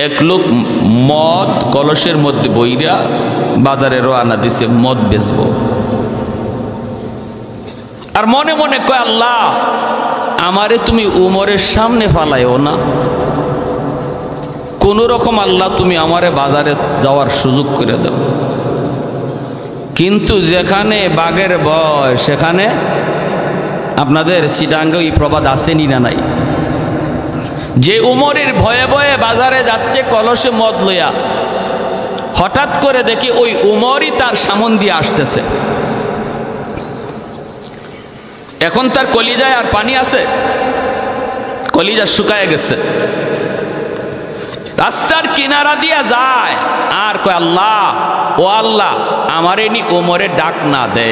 এক লোক মদ কলসের মধ্যে বইরা বাজারে রওনা দিছে মদ বেচবো। আর মনে মনে কয়, আল্লাহ আমারে তুমি উমরের সামনে ফালাইও না, কোন রকম আল্লাহ তুমি আমারে বাজারে যাওয়ার সুযোগ করে দাও। কিন্তু যেখানে বাঘের ভয় সেখানে আপনাদের চিটাঙ্গে এই প্রবাদ আসেনি না নাই? যে উমরের ভয়ে ভয়ে বাজারে যাচ্ছে কলসে মদ লইয়া, হঠাৎ করে দেখি ওই উমরই তার সামন দিয়ে আসতেছে। এখন তার কলিজায় আর পানি আছে? কলিজা শুকায় গেছে। রাস্তার কিনারা দিয়া যায় আর কয়, আল্লাহ ও আল্লাহ আমারে নি ওমরে ডাক না দে,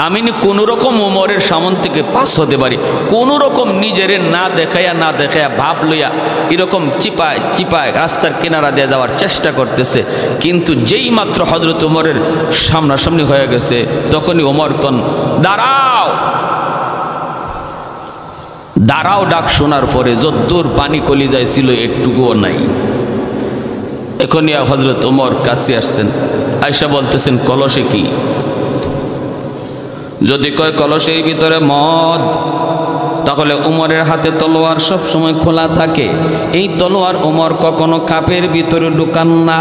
আমি নি কোন রকম ওমরের সামন থেকে পাস হতে পারি। কোন রকম নিজের না দেখাইয়া ভাব লইয়া এরকম চিপায় চিপায় রাস্তার কিনারা দিয়ে যাওয়ার চেষ্টা করতেছে। কিন্তু যেই মাত্র হযরত ওমরের সামনাসামনি হয়ে গেছে, তখনই ওমর কোন দাঁড়াও দাঁড়াও ডাক শোনার পরে যদ্দূর পানি কলিজায় ছিল একটুকুও নাই। এখনই হযরত ওমর কাছে আসছেন, আয়েশা বলতেছেন, কলসে কি? যদি কয় কলসের ভিতরে মদ, তাহলে উমরের হাতে তলোয়ার সব সময় খোলা থাকে। এই তলোয়ার উমর কখনো কাপের ভিতরে ঢুকান না,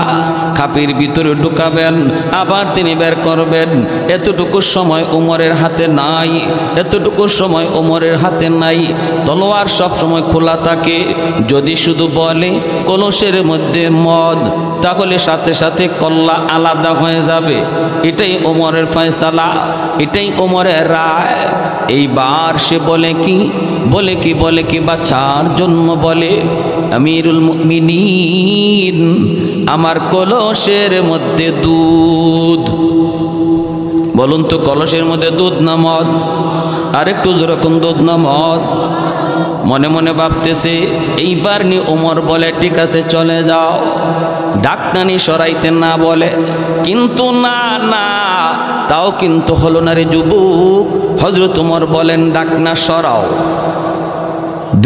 কাপের ভিতরে ঢুকাবেন আবার তিনি বের করবেন। এতটুকু সময় উমরের হাতে নাই, এতটুকু সময় উমরের হাতে নাই। তলোয়ার সব সময় খোলা থাকে। যদি শুধু বলে কলসের মধ্যে মদ, তাহলে সাথে সাথে কল্লা আলাদা হয়ে যাবে। এটাই উমরের ফয়সালা, এটাই উমরের রায়। এইবার সে বলে কি বাঁচার জন্য বলে, আমিরুল মুমিনিন আমার কলসের মধ্যে দুধ। বলুন তো, কলসের মধ্যে দুধ না মদ? আরেকটু যেরকম দুধ না মদ? মনে মনে ভাবতেছে। এইবার নি ওমর বলে, ঠিক আছে চলে যাও। ডাকনানি সরাইতে না বলে, কিন্তু না তাও কিন্তু হলো না রে যুবক। হযরত ওমর বলেন, ডাকনা সরাও,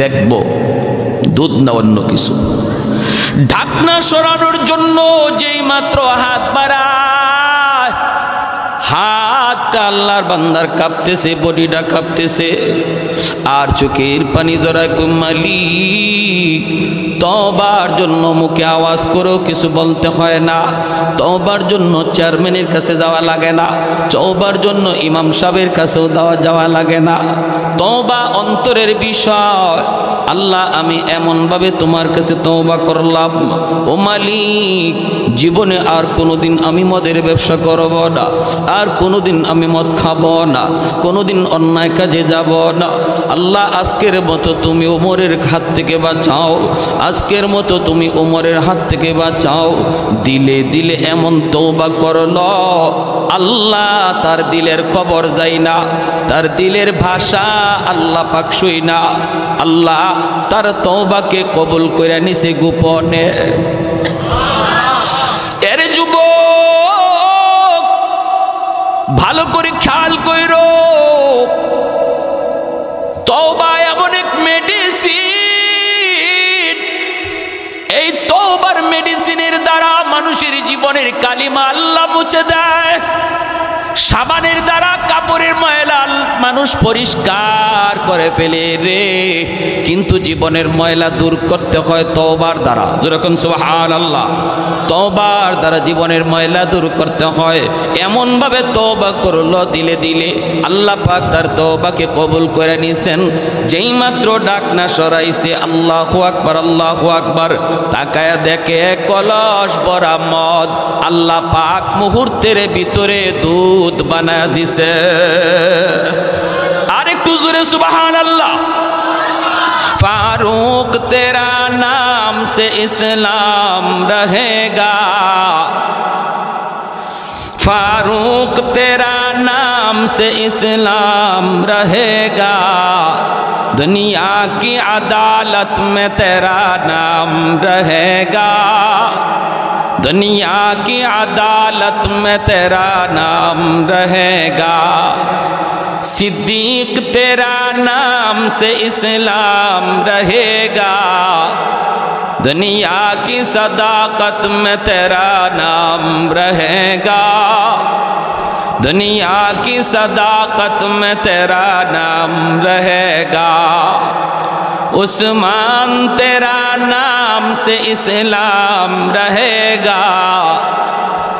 দেখব দুধ না অন্য কিছু। ঢাকনা সরানোর জন্য যেই মাত্র হাত বাড়ায়, হাতটা আল্লাহর বান্দার কাঁপতেছে, বডিটা কাঁপতেছে, আর চোখের পানি জড়ায়। মালিক, তওবার জন্য মুখে আওয়াজ করেও কিছু বলতে হয় না, তওবার জন্য চেয়ারম্যানের কাছে যাওয়া লাগে না, তওবার জন্য ইমাম সাহেবের কাছেও যাওয়া লাগে না। তওবা অন্তরের বিষয়। আল্লাহ আমি এমনভাবে তোমার কাছে তওবা করলাম, ও মালিক জীবনে আর কোনোদিন আমি মদের ব্যবসা করব না, আর কোনোদিন আমি মদ খাব না, কোনোদিন অন্যায় কাজে যাব না। আল্লাহ আজকের মতো তুমি ওমরের হাত থেকে বাঁচাও, আজকের মতো তুমি ওমরের হাত থেকে বাঁচাও। দিলে দিলে এমন তওবা করল, আল্লাহ তার দিলের খবর যায় না, তার দিলের ভাষা আল্লাহ পাক শুই না। আল্লাহ তার তওবাকে কবুল করে নিছে গোপনে। এর যুবক ভালো করে খেয়াল কইরো, তওবা এমন এক মেডিসিন, এই তওবার মেডিসিনের দ্বারা মানুষের জীবনের কালিমা আল্লাহ মুছে দেয়। সাবানের দ্বারা কাপড়ের ময়লা মানুষ পরিষ্কার করে ফেলে রে, কিন্তু জীবনের ময়লা দূর করতে হয় তওবার দ্বারা। যেরকম সুবহানাল্লাহ, তওবার দ্বারা জীবনের ময়লা দূর করতে হয়। এমন ভাবে তওবা করলো, দিলে দিলে আল্লাহ পাক তার তওবাকে কবুল করে নিছেন। যেই মাত্র ডাক না সরাইছে, আল্লাহু আকবার আল্লাহু আকবার, তাকায়া দেখে কলস ভরা মদ। আল্লাহ পাক মুহূর্তের ভিতরে দুধ বানায়া দিছে। আরেকটু জোরে সুবহানাল্লাহ। फारूक तेरा नाम से इस्लाम रहेगा, फारूक तेरा नाम से इस्लाम रहेगा, दुनिया की अदालत में तेरा नाम रहेगा, दुनिया की अदालत में तेरा नाम रहेगा, सिद्दीक तेरा नाम से इस्लाम रहेगा, दुनिया की सदाकत में तेरा नाम रहेगा, दुनिया की सदाकत में तेरा नाम रहेगा। उस्मान तेरा नाम से इस्लाम रहेगा,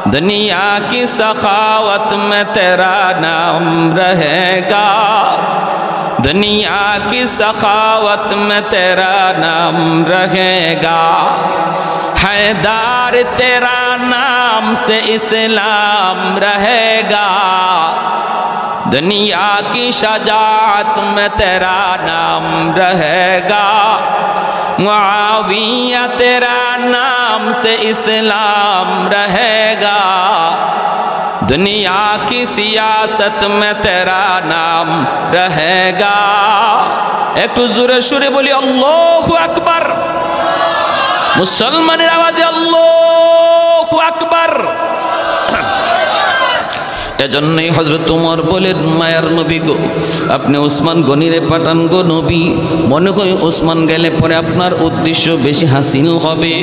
दुनिया की सखावत में तेरा नाम रहेगा, दुनिया की सखावत में तेरा नाम रहेगा। हैदर तेरा नाम से इस्लाम रहेगा, दुनिया की शजाअत में तेरा नाम रहेगा। मुआविया तेरा नाम से इस्लाम रहेगा, दुनिया की सियासत में तेरा नाम रहेगा। एक तो जोरे सुरे बोली अल्लाहु अकबर, मुसलमाনের आवाज़े अल्लाहु अकबर। এজন্যই হযরত ওমর বলেন, মায়ার নবী গো, আপনি ওসমান গনিরে পাঠান গো নবী, মনে হয় ওসমান গেলে পরে আপনার উদ্দেশ্য বেশি হাসিল হবে।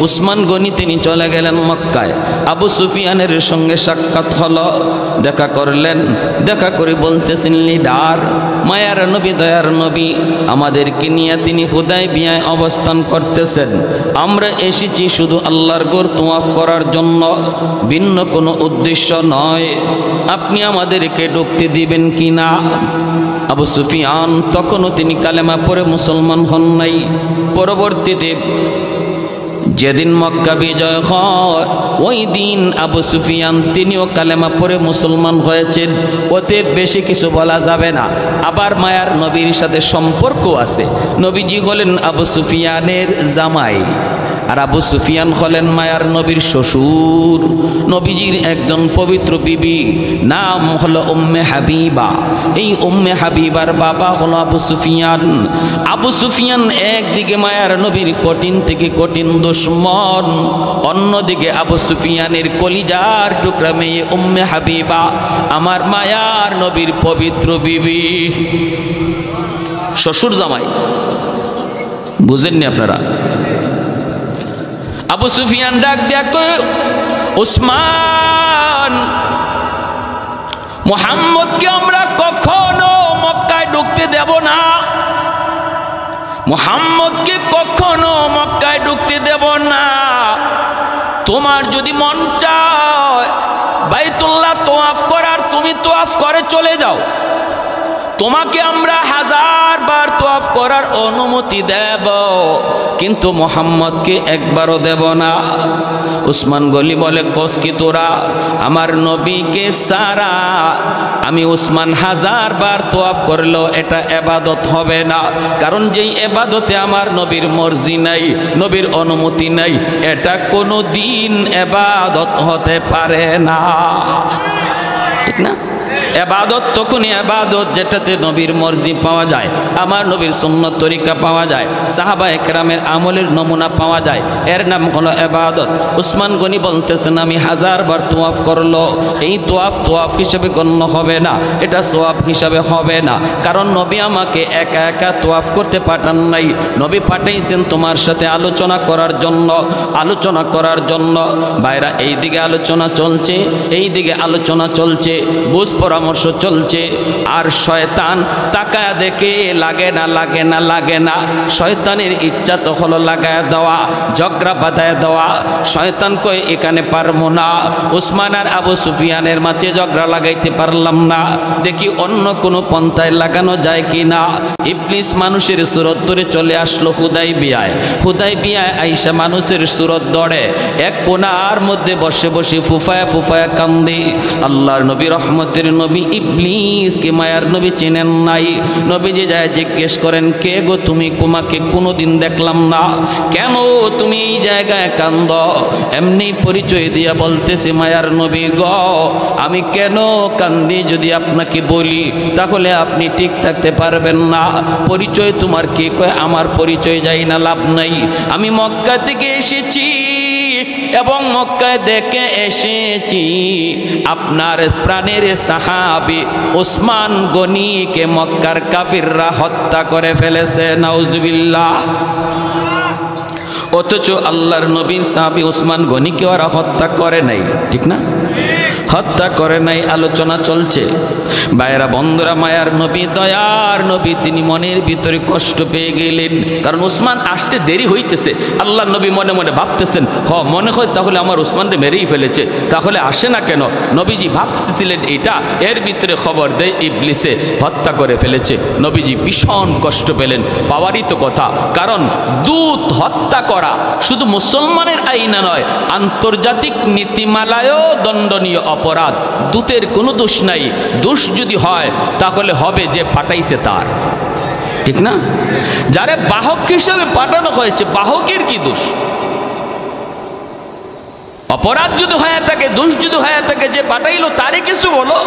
ওসমান গনি তিনি চলে গেলেন মক্কায়। আবু সুফিয়ানের সঙ্গে সাক্ষাৎ হলো, দেখা করলেন। দেখা করে বলতেছেন, লিডার মায়ার নবী দয়ার নবী আমাদেরকে নিয়ে তিনি হুদায়বিয়ায় অবস্থান করতেছেন। আমরা এসেছি শুধু আল্লাহর ঘর তওয়াফ করার জন্য, ভিন্ন কোনো উদ্দেশ্য নয়। আপনি আমাদেরকে ঢুকতে দিবেন কি না? আবু সুফিয়ান তখনও তিনি কালেমা পড়ে মুসলমান হন নাই। পরবর্তীতে যেদিন মক্কা বিজয় হয় ওই দিন আবু সুফিয়ান তিনিও কালেমা পড়ে মুসলমান হয়েছেন। ওতে বেশি কিছু বলা যাবে না। আবার মায়ার নবীর সাথে সম্পর্ক আছে। নবীজি হলেন আবু সুফিয়ানের জামাই, আর আবু সুফিয়ান হলেন মায়ার নবীর শ্বশুর। নবীজির একজন পবিত্র বিবি, নাম হলো উম্মে হাবিবা। এই উম্মে হাবিবার বাবা হলো আবু সুফিয়ান। আবু সুফিয়ান একদিকে মায়ার নবীর কঠিন থেকে কঠিন দুশমন, অন্যদিকে আবু সুফিয়ানের কলিজার টুকরা মেয়ে উম্মে হাবিবা, আমার মায়ার নবীর পবিত্র বিবি। শ্বশুর জামাই, বুঝেননি আপনারা? আবু সুফিয়ান ডাক দিয়া কয়, উসমান, মুহাম্মদকে আমরা কখনো মক্কায় ঢুকতে দেব না, মুহাম্মদকে কখনো মক্কায় ঢুকতে দেব না। তোমার যদি মন চায় বাইতুল্লাহ তওয়াফ করার, তুমি তওয়াফ করে চলে যাও, তোমাকে আমরা 1000 বার তওয়াফ করার অনুমতি দেব, কিন্তু মুহাম্মদকে একবারও দেব না। উসমান গনি বলে, কস কি তোরা? আমার নবীকে সারা আমি উসমান 1000 বার তওয়াফ করলেও এটা ইবাদত হবে না, কারণ যেই ইবাদতে আমার নবীর মর্জি নাই, নবীর অনুমতি নাই, এটা কোনো দিন ইবাদত হতে পারে না। ঠিক না? ইবাদত তখনই ইবাদত যেটাতে নবীর মর্জি পাওয়া যায়, আমার নবীর সুন্নত তরিকা পাওয়া যায়, সাহাবায়ে কেরামের আমলের নমুনা পাওয়া যায়, এর নাম হলো ইবাদত। উসমান গনি বলতেছেন, আমি 1000 বার তওয়াফ করলো, এই তওয়াফ হিসেবে গণ্য হবে না, এটা সওয়াব হিসাবে হবে না, কারণ নবী আমাকে একা একা তওয়াফ করতে পাঠান নাই, নবী পাঠাইছেন তোমার সাথে আলোচনা করার জন্য, আলোচনা করার জন্য। ভাইরা, এইদিকে আলোচনা চলছে, এইদিকে আলোচনা চলছে, বুঝ পরামর্শ চলছে, আর শয়তান তাকায়া দেখে লাগে না, লাগে না, লাগে না। শয়তানের ইচ্ছা তো হলো লাগায় দেওয়া, ঝগড়া বাঁধায় দেওয়া। শয়তান কয়, এখানে পারবো না, উসমান আর আবু সুফিয়ানের মাঝে ঝগড়া লাগাইতে পারলাম না, দেখি অন্য কোনো পন্থায় লাগানো যায় কি না। ইবলিস মানুষের সুরত ধরে চলে আসলো হুদায়বিয়ায়। হুদায়বিয়ায় আইসা মানুষের সুরত ধরে এক কোণার মধ্যে বসে বসে ফুফায়া ফুফায়া কান্দে। আল্লাহর নবী রহমতের নবী ইবলিসকে মায়ার নবী চেনেন নাই। নবীজি যায় জিজ্ঞেস করেন, কে গো তুমি? তোমাকে কোনোদিন দেখলাম না, কেন তুমি এই জায়গায় কান্দ? এমনি পরিচয় দিয়া বলতেছে, মায়ার নবী গ, আমি কেন কান্দি যদি আপনাকে বলি তাহলে আপনি ঠিক থাকতে পারবেন না। পরিচয় তোমার কে? কয়, আমার পরিচয় যাই না, লাভ নাই। আমি মক্কা থেকে এসেছি এবং মক্কায় দেখে এসেছি আপনার প্রাণের সাহাবী উসমান গনিকে মক্কার কাফিররা হত্যা করে ফেলেছে। নাউজুবিল্লাহ। অথচ আল্লাহর নবী সাহাবী ওসমান গনিকে ওরা হত্যা করে নাই, ঠিক না? হত্যা করে নাই, আলোচনা চলছে। ভাইয়েরা বন্ধুরা, মায়ার নবী, দয়ার নবী, তিনি মনের ভিতরে কষ্ট পেয়ে গেলেন, কারণ ওসমান আসতে দেরি হইতেছে। আল্লাহর নবী মনে মনে ভাবতেছেন, মনে হয় তাহলে আমার ওসমানকে মেরেই ফেলেছে, তাহলে আসে না কেন? নবীজি ভাবতেছিলেন এটা, এর ভিতরে খবর দেয় ইবলিসে হত্যা করে ফেলেছে। নবীজি ভীষণ কষ্ট পেলেন। পাওয়ারই তো কথা, কারণ দূত হত্যা করা শুধু মুসলমানের আইনা নয়, আন্তর্জাতিক নীতিমালায়ও দণ্ডনীয় অপরাধ। দূতের কোনো দোষ নাই, দোষ যদি হয় তাহলে হবে যে পাঠাইছে তার, ঠিক না? যারে বাহক হিসাবে পাঠানো হয়েছে, বাহকের কি দোষ? অপরাধ যদি হয়ে থাকে, দোষ যদি হয়ে থাকে, যে পাঠাইলো তারে কিছু বলো।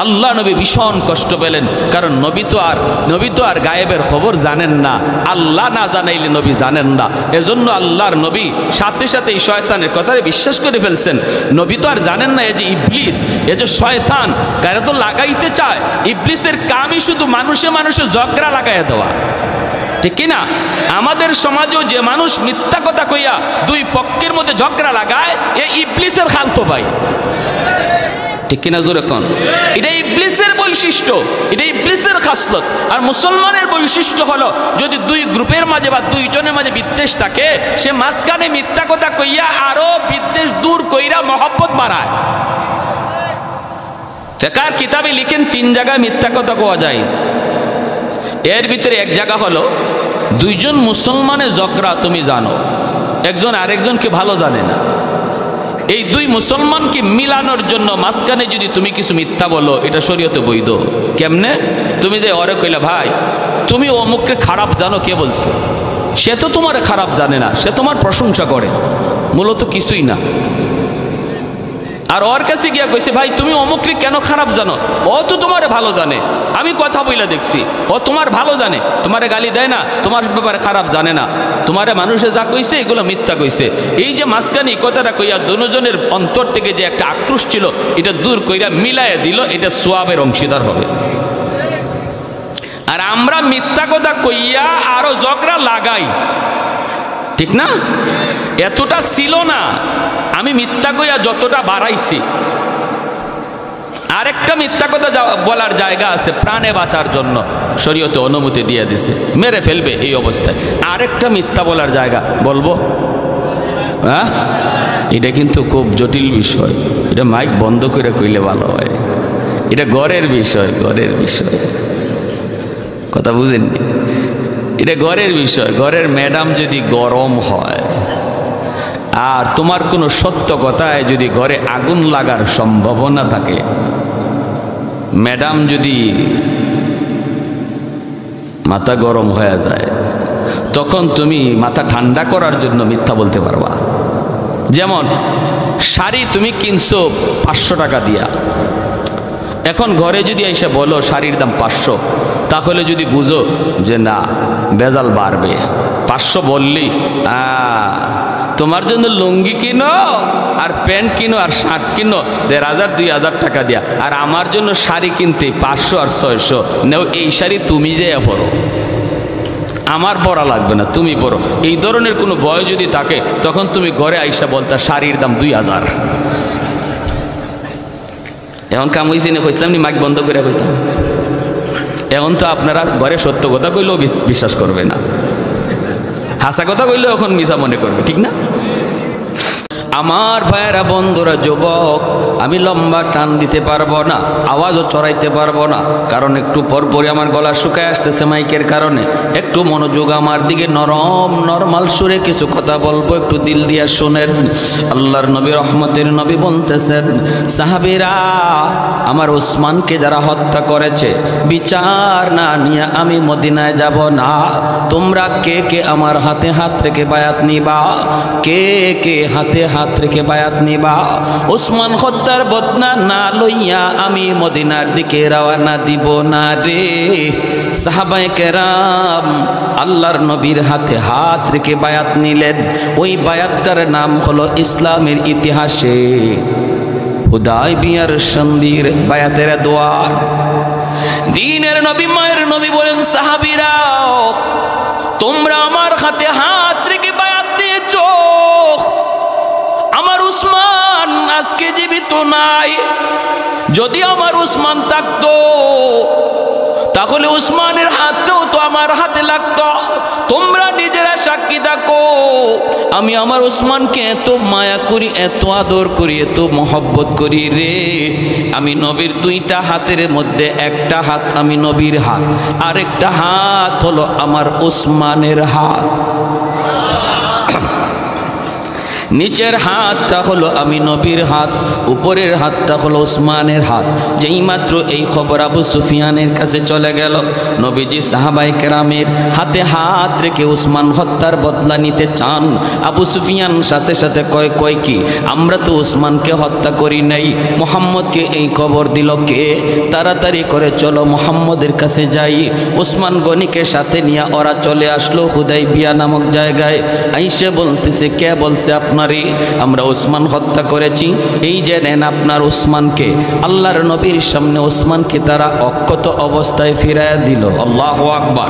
আল্লাহ নবী ভীষণ কষ্ট পেলেন, কারণ নবী তো আর গায়েবের খবর জানেন না, আল্লাহ না জানাইলে নবী জানেন না। এজন্য আল্লাহর নবী সাথে সাথে এই শয়তানের কথায় বিশ্বাস করে ফেলছেন। নবী তো আর জানেন না এ যে ইবলিস, এ যে শয়তান, গায়ে তো লাগাইতে চায়। ইবলিসের কামই শুধু মানুষে মানুষে ঝগড়া লাগাইয়া দেওয়া, ঠিক কিনা? আমাদের সমাজেও যে মানুষ মিথ্যা কথা কইয়া দুই পক্ষের মধ্যে ঝগড়া লাগায়, এ ইবলিসের খালতো ভাই, ঠিক কিনা? জোরে কোন? এটা ইবলিসের বৈশিষ্ট্য, এটা ইবলিসের খাসলত। আর মুসলমানের বৈশিষ্ট্য হলো, যদি দুই গ্রুপের মাঝে বা দুইজনের মাঝে বিদ্বেষ থাকে, সে মাঝখানে মিথ্যা কথা কইয়া আরো বিদ্বেষ দূর কইরা মহব্বত বাড়ায়। ফিকহের কিতাবে লিখেন 3 জায়গায় মিথ্যা কথা কোয়া যায়। এর ভিতরে এক জায়গা হলো, দুইজন মুসলমানের ঝগড়া, তুমি জানো, একজন আরেকজনকে ভালো জানে না। এই দুই মুসলমানকে মিলানোর জন্য মাঝখানে যদি তুমি কিছু মিথ্যা বলো, এটা শরীয়তে বৈধ। কেমনে? তুমি যে ওরে কইলা, ভাই তুমি অমুককে খারাপ জানো, কে বলছে? সে তো তোমার খারাপ জানে না, সে তোমার প্রশংসা করে, মূলত কিছুই না। আর ওর কাছে গিয়া কইছে, ভাই তুমি অমুককে কেন খারাপ জানো? ও তো তোমারে ভালো জানে, আমি কথা বইলা দেখছি, ও তোমার ভালো জানে, তোমারে গালি দেয় না, তোমার ব্যাপারে খারাপ জানে না, তোমারে মানুষে যা কইছে এগুলো মিথ্যা কইছে। এই যে মাঝখানে কথাটা কইয়া দুজনের অন্তর থেকে যে একটা আক্রোশ ছিল, এটা দূর কইরা মিলাইয়া দিল, এটা সোয়াবের অংশীদার হবে। আর আমরা মিথ্যা কথা কইয়া আরো ঝগড়া লাগাই, ঠিক না? এতটা ছিল না, আমি মিথ্যা কইয়া যতটা বাড়াইছি। আরেকটা মিথ্যা কথা বলার জায়গা আছে, প্রাণে বাঁচার জন্য শরীয়তে অনুমতি দিয়ে দিছে, মেরে ফেলবে এই অবস্থায়। আরেকটা মিথ্যা বলার জায়গা বলবো, হ্যাঁ? এটা কিন্তু খুব জটিল বিষয়, এটা মাইক বন্ধ করে কইলে ভালো হয়। এটা ঘরের বিষয়, ঘরের বিষয়, কথা বুঝেননি? এটা ঘরের বিষয়। ঘরের ম্যাডাম যদি গরম হয় আর তোমার কোনো সত্য কথায় যদি ঘরে আগুন লাগার সম্ভাবনা থাকে, ম্যাডাম যদি মাথা গরম হয়ে যায়, তখন তুমি মাথা ঠান্ডা করার জন্য মিথ্যা বলতে পারবা। যেমন শাড়ি তুমি কিনছো 500 টাকা দিয়া, এখন ঘরে যদি এসে বলো শাড়ির দাম 500, তাহলে যদি বুঝো যে না বেজাল বাড়বে, 500 বললি, তোমার জন্য লুঙ্গি কিনো আর প্যান্ট কিনো আর শার্ট কিনো 1500 2000 টাকা দিয়া, আর আমার জন্য শাড়ি কিনতে 500 আর 600 নেও, এই শাড়ি তুমি যে পরো, আমার পরা লাগবে না, তুমি পরো। এই ধরনের কোনো ভয় যদি থাকে, তখন তুমি ঘরে আইসা বলতা শাড়ির দাম 2000। এখন কাম হয়েছি না, কইছিলাম নি মাইক বন্ধ করে কইতাম। এখন তো আপনারা ঘরে সত্য কথা কইলেও বিশ্বাস করবে না, হাসা কথা কইলেও এখন মিছা মনে করবে, ঠিক না? আমার ভাইয়েরা বন্ধুরা, যুবক, আমি লম্বা টান দিতে পারবো না, আওয়াজও চড়াইতে পারবো না, কারণ একটু পরপরই আমার গলা শুকায় আসতেছে মাইকের কারণে। একটু মনোযোগ আমার দিকে, নরমাল সুরে কিছু কথা বলবো, একটু দিল দিয়া শুনেন। আল্লাহর নবী, রহমতের নবী বলতেছেন, সাহাবীরা, আমার ওসমানকে যারা হত্যা করেছে, বিচার না নিয়ে আমি মদিনায় যাব না। তোমরা কে কে আমার হাতে হাত রেখে বায়াত নিবা? কে কে হাতে হাত রেখে বায়াত নিবা? ওসমান হত্যার বদনা না লইয়া আমি মদিনার দিকে রওনা দিব না রে। সাহাবায়ে কেরাম আল্লাহর নবীর হাতে হাত রেখে বায়াত নিলেন। ওই বায়াতটার নাম হলো ইসলামের ইতিহাসে হুদায়বিয়ার সন্ধির বায়াতের দোয়া। দ্বীনের নবী, মায়ের নবী বলেন, সাহাবীরা, তোমরা আমার হাতে হাত রেখে বায়াত নাই। যদি আমার উসমান থাকতো তাহলে উসমানের হাতটাও তো আমার হাতে লাগতো। তোমরা নিজেরা সাক্ষী থাকো, আমি আমার উসমানকে এত মায়া করি, এত আদর করি, এত মহব্বত করি রে। আমি নবীর দুইটা হাতের মধ্যে একটা হাত আমি নবীর হাত, আরেকটা হাত হলো আমার উসমানের হাত। নিচের হাতটা হলো আমি নবীর হাত, উপরের হাতটা হলো উসমানের হাত। যেই মাত্র এই খবর আবু সুফিয়ানের কাছে চলে গেল, নবীজি সাহাবায়ে কেরামের হাতে হাত রেখে উসমান হত্যার বদলা নিতে চান। আবু সুফিয়ান সাথে সাথে কয় কি, আমরা তো উসমানকে হত্যা করি নাই, মুহাম্মদকে এই খবর দিল কে? তাড়াতাড়ি করে চলো মুহাম্মদের কাছে যাই। উসমান গনিকে সাথে নিয়ে ওরা চলে আসলো হুদাইবিয়া নামক জায়গায়। আইসে বলতেছে, কে বলছে আপনার আমরা উসমান হত্যা করেছি? এই যে নেন আপনার উসমানকে। আল্লাহর নবীর সামনে উসমানকে তারা অক্ষত অবস্থায় ফিরাইয়া দিল। আল্লাহু আকবার।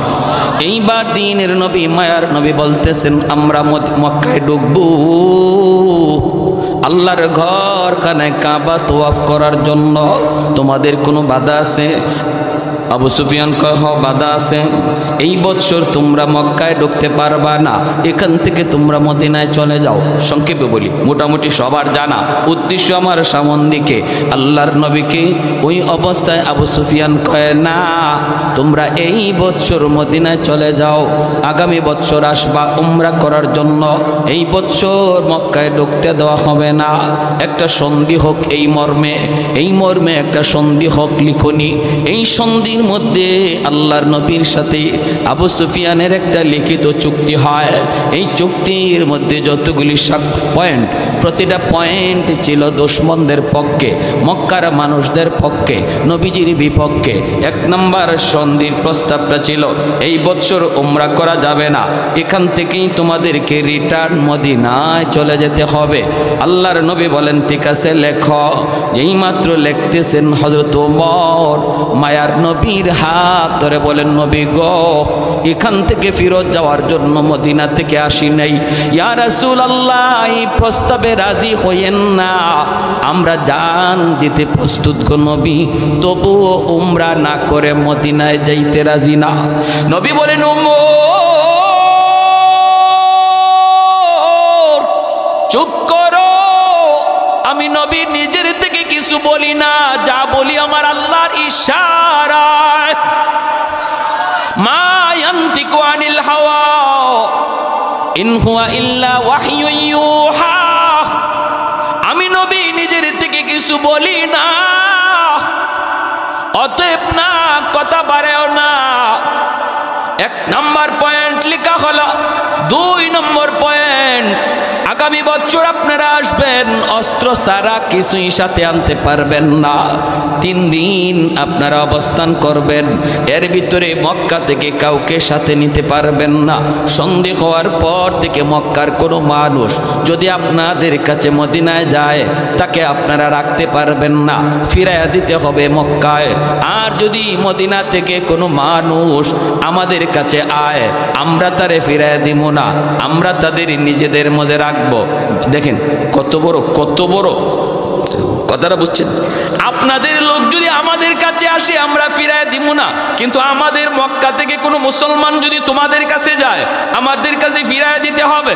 এইবার দ্বীনের নবী, মায়ার নবী বলতেছেন, আমরা মক্কায় ঢুকবো আল্লাহর ঘরখানে কাবা তওয়াফ করার জন্য, তোমাদের কোনো বাধা আছে? আবু সুফিয়ান কয়, হ বাধা আছে। এই বৎসর তোমরা মক্কায় ঢুকতে পারবা না, এখান থেকে তোমরা মদিনায় চলে যাও। সংক্ষেপে বলি, মোটামুটি সবার জানা উদ্দেশ্য আমার সামন্দিকে আল্লাহর নবীকে ওই অবস্থায় আবু সুফিয়ান কয়, না তোমরা এই বৎসর মদিনায় চলে যাও, আগামী বৎসর আসবা উমরা করার জন্য, এই বৎসর মক্কায় ঢুকতে দেওয়া হবে না। একটা সন্ধি হোক এই মর্মে একটা সন্ধি হোক লিখনি। এই সন্ধির মধ্যে আল্লাহর নবীর সাথে আবু সুফিয়ানের একটা লিখিত চুক্তি হয়। এই চুক্তির মধ্যে যতগুলি পয়েন্ট, প্রতিটা পয়েন্ট ছিল দুশমনদের পক্ষে, মক্কার মানুষদের পক্ষে, নবীজির বিপক্ষে। এক নম্বর সন্ধির প্রস্তাবটা ছিল, এই বৎসর উমরা করা যাবে না, এখান থেকেই তোমাদেরকে রিটার্ন মদিনায় চলে যেতে হবে। আল্লাহর নবী বলেন, ঠিক আছে লেখো। যেই মাত্র লিখতেছেন, হযরত ওমর মায়ার নবীর হাত ধরে বলেন, নবী গো, এখান থেকে ফিরত যাওয়ার জন্য মদিনা থেকে আসি নাই। ইয়া রাসূলুল্লাহ, এই প্রস্তাবে রাজি হইয়েন না, আমরা জান দিতে প্রস্তুত গো নবী, তবুও উমরা না করে মদিনায় যাইতে রাজি না। নবী বলেন, ওমর চুপ করো, আমি নবী নিজের থেকে কিছু বলি না, যা বলি আমার আল্লাহর ইশারায়। মা ইয়ানতিকু আনিল হাওয়া ইন হুয়া ইল্লা ওয়াহয়ু ইউহা। আমি নবী নিজের থেকে কিছু বলি না, অতএব না কথা বাড়েও না। এক নম্বর পয়েন্ট লেখা হলো। 2 নম্বর পয়েন্ট, আগামী বছর আপনারা আসবেন, অস্ত্র ছাড়া কিছুই সাথে আনতে পারবেন না। 3 দিন আপনারা অবস্থান করবেন, এর ভিতরে মক্কা থেকে কাউকে সাথে নিতে পারবেন না। সন্ধি হওয়ার পর থেকে মক্কার কোনো মানুষ যদি আপনাদের কাছে মদিনায় যায়, তাকে আপনারা রাখতে পারবেন না, ফিরাইয়া দিতে হবে মক্কায়। আর যদি মদিনা থেকে কোনো মানুষ আমাদের কাছে আয়, আমরা তারে ফিরাইয়া দিব না, আমরা তাদের নিজেদের মধ্যে রাখবো। দেখেন কত বড় কথাটা বুঝছেন? আপনাদের লোক যদি আমাদের কাছে আসে, আমরা ফিরায় দিব না, কিন্তু আমাদের মক্কা থেকে কোনো মুসলমান যদি তোমাদের কাছে যায়, আমাদের কাছে ফিরায় দিতে হবে।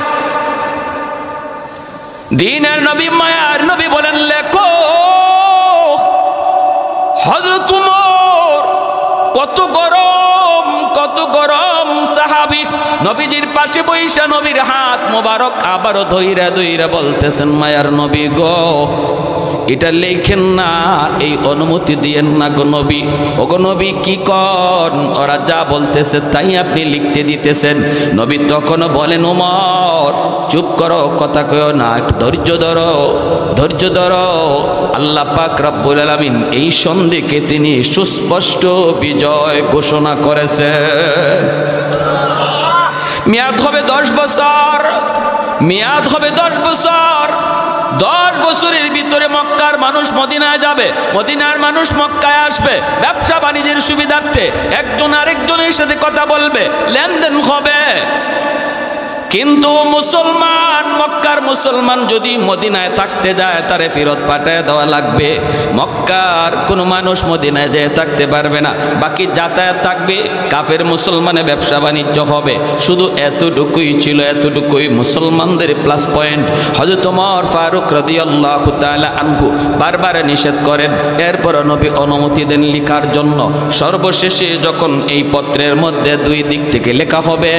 দ্বীনের নবী, মায়ার নবী বলেন, লেখো হযরত ওমর কত গরম সাহাবী, নবীজির পাশে বইসা নবীর হাত মোবারক আবারও ধইরা বলতেছেন, মায়ার নবী গো, এটা লেখেন না, এই অনুমতি দিয়েন না গো নবী। ও গো নবী কি কন, ওরা যা বলতেছে তাই আপনি লিখতে দিতেছেন। নবী তখনও বলেন, ওমর চুপ করো, কথা কয়ো না, একটু ধৈর্য ধরো। আল্লাহ পাক রব্বুল আলামিন এই সন্ধিকে তিনি সুস্পষ্ট বিজয় ঘোষণা করেছেন। মেয়াদ হবে 10 বছর, 10 বছরের ভিতরে মক্কার মানুষ মদিনায় যাবে, মদিনার মানুষ মক্কায় আসবে, ব্যবসা বাণিজ্যের সুবিধার্থে একজন আরেকজনের সাথে কথা বলবে, লেনদেন হবে। কিন্তু মুসলমান মক্কার মুসলমান যদি মদিনায় থাকতে যায় তারে ফেরত পাঠিয়ে দেওয়া লাগবে। মক্কার কোনো মানুষ মদিনায় যেয়ে থাকতে পারবে না, বাকি যাতায়াত থাকবে, কাফের মুসলমানে ব্যবসা বাণিজ্য হবে। শুধু এতটুকুই ছিল, এতটুকুই মুসলমানদের প্লাস পয়েন্ট। হযরত ওমর ফারুক রাদিয়াল্লাহু তাআলা আনহু বারবার নিষেধ করেন, এরপর নবী অনুমতি দেন লেখার জন্য। সর্বশেষে যখন এই পত্রের মধ্যে দুই দিক থেকে লেখা হবে,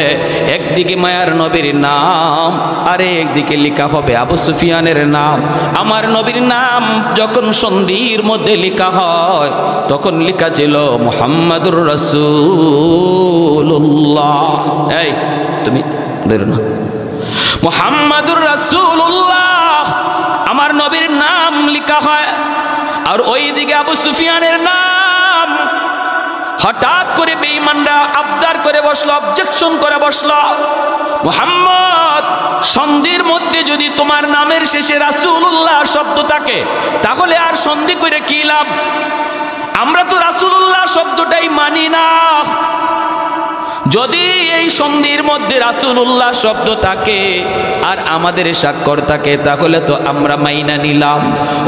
একদিকে মায়ার নবীর নাম আর একদিকে লেখা হবে আবু সুফিয়ানের নাম। আমার নবীর নাম যখন সন্ধির মধ্যে লেখা হয় তখন লেখা ছিল মুহাম্মাদুর রাসূলুল্লাহ। এই তুমি বেরো না, মুহাম্মাদুর রাসূলুল্লাহ আমার নবীর নাম লেখা হয়, আর ওই দিকে আবু সুফিয়ানের নাম। হঠাৎ করে বেঈমানরা আবদার করে বসলো, অবজেকশন করে বসলো, মুহাম্মদ সন্ধির মধ্যে যদি তোমার নামের শেষে রাসূলুল্লাহ শব্দ থাকে তাহলে আর সন্ধি করে কি লাভ? আমরা তো রাসূলুল্লাহ শব্দটাই মানি না। যদি এই সন্ধির মধ্যে রাসূলুল্লাহ শব্দ থাকে আর আমাদের স্বাক্ষর থাকে তাহলে তো আমরা মাইনা নিলাম।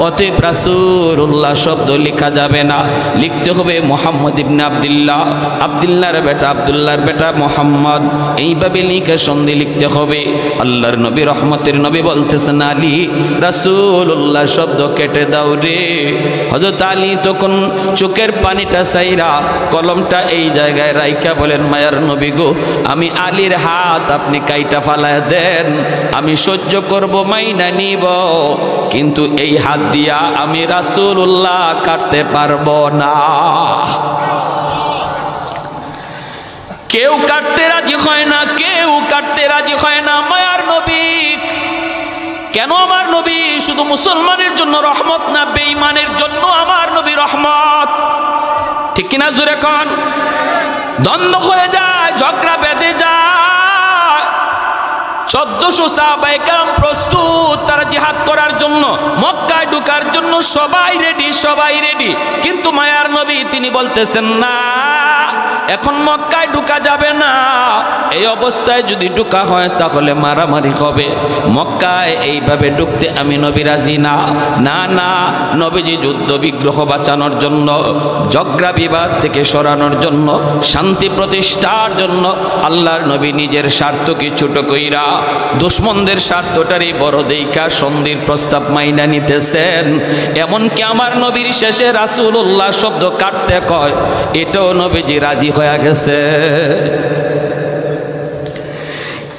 অতএব রাসূলুল্লাহ শব্দ লেখা যাবে না, লিখতে হবে মুহাম্মদ ইবনে আব্দুল্লাহ, আব্দুল্লাহর বেটা আব্দুল্লাহর বেটা মুহাম্মদ, এইভাবে লিখে সন্ধি লিখতে হবে। আল্লাহর নবী রহমতের নবী বলতেছেন, আলী রাসূলুল্লাহ শব্দ কেটে দাও রে। হযরত আলী তখন চোখের পানিটা সাইরা কলমটা এই জায়গায় রাইখা বলেন, মায়ার নবী গো, আমি আলীর হাত আপনি কাইটা ফালায় দেন, আমি সহ্য করব, মাইনা নিব, কিন্তু এই হাত দিয়া আমি রাসূলুল্লাহ কাটতে পারবো না। কেউ কাটতে রাজি হয় না, কেউ কাটতে রাজি হয় না। মায়ার নবী কেন? আমার নবী শুধু মুসলমানের জন্য রহমত না, বেঈমানের জন্য আমার নবী রহমত। ঠিক কিনা জোরে কোন? দ্বন্দ্ব হয়ে যায়, ঝগড়া বেঁধে যায়। 1400 সাহাবায়ে কেরাম প্রস্তুত তারা জিহাদ করার জন্য, মক্কায় ঢোকার জন্য সবাই রেডি, সবাই রেডি। কিন্তু মায়ার নবী তিনি বলতেছেন, না, এখন মক্কায় ঢোকা যাবে না। এই অবস্থায় যদি ঢোকা হয় তাহলে মারামারি হবে। মক্কায় এইভাবে ঢুকতে আমি নবী রাজি না। না না, নবীজি যুদ্ধ বিগ্রহ বাঁচানোর জন্য, ঝগড়া বিবাদ থেকে সরানোর জন্য, শান্তি প্রতিষ্ঠার জন্য আল্লাহর নবী নিজের স্বার্থকে ছোট কইরা দুশ্মনদের স্বার্থটারই বড় দেইখা সন্ধির প্রস্তাব মাইনা নিতেছেন। এমনকি আমার নবীর শেষে রাসূলুল্লাহ শব্দ কাটতে কয়, এটাও নবীজি রাজি হয়ে গেছে।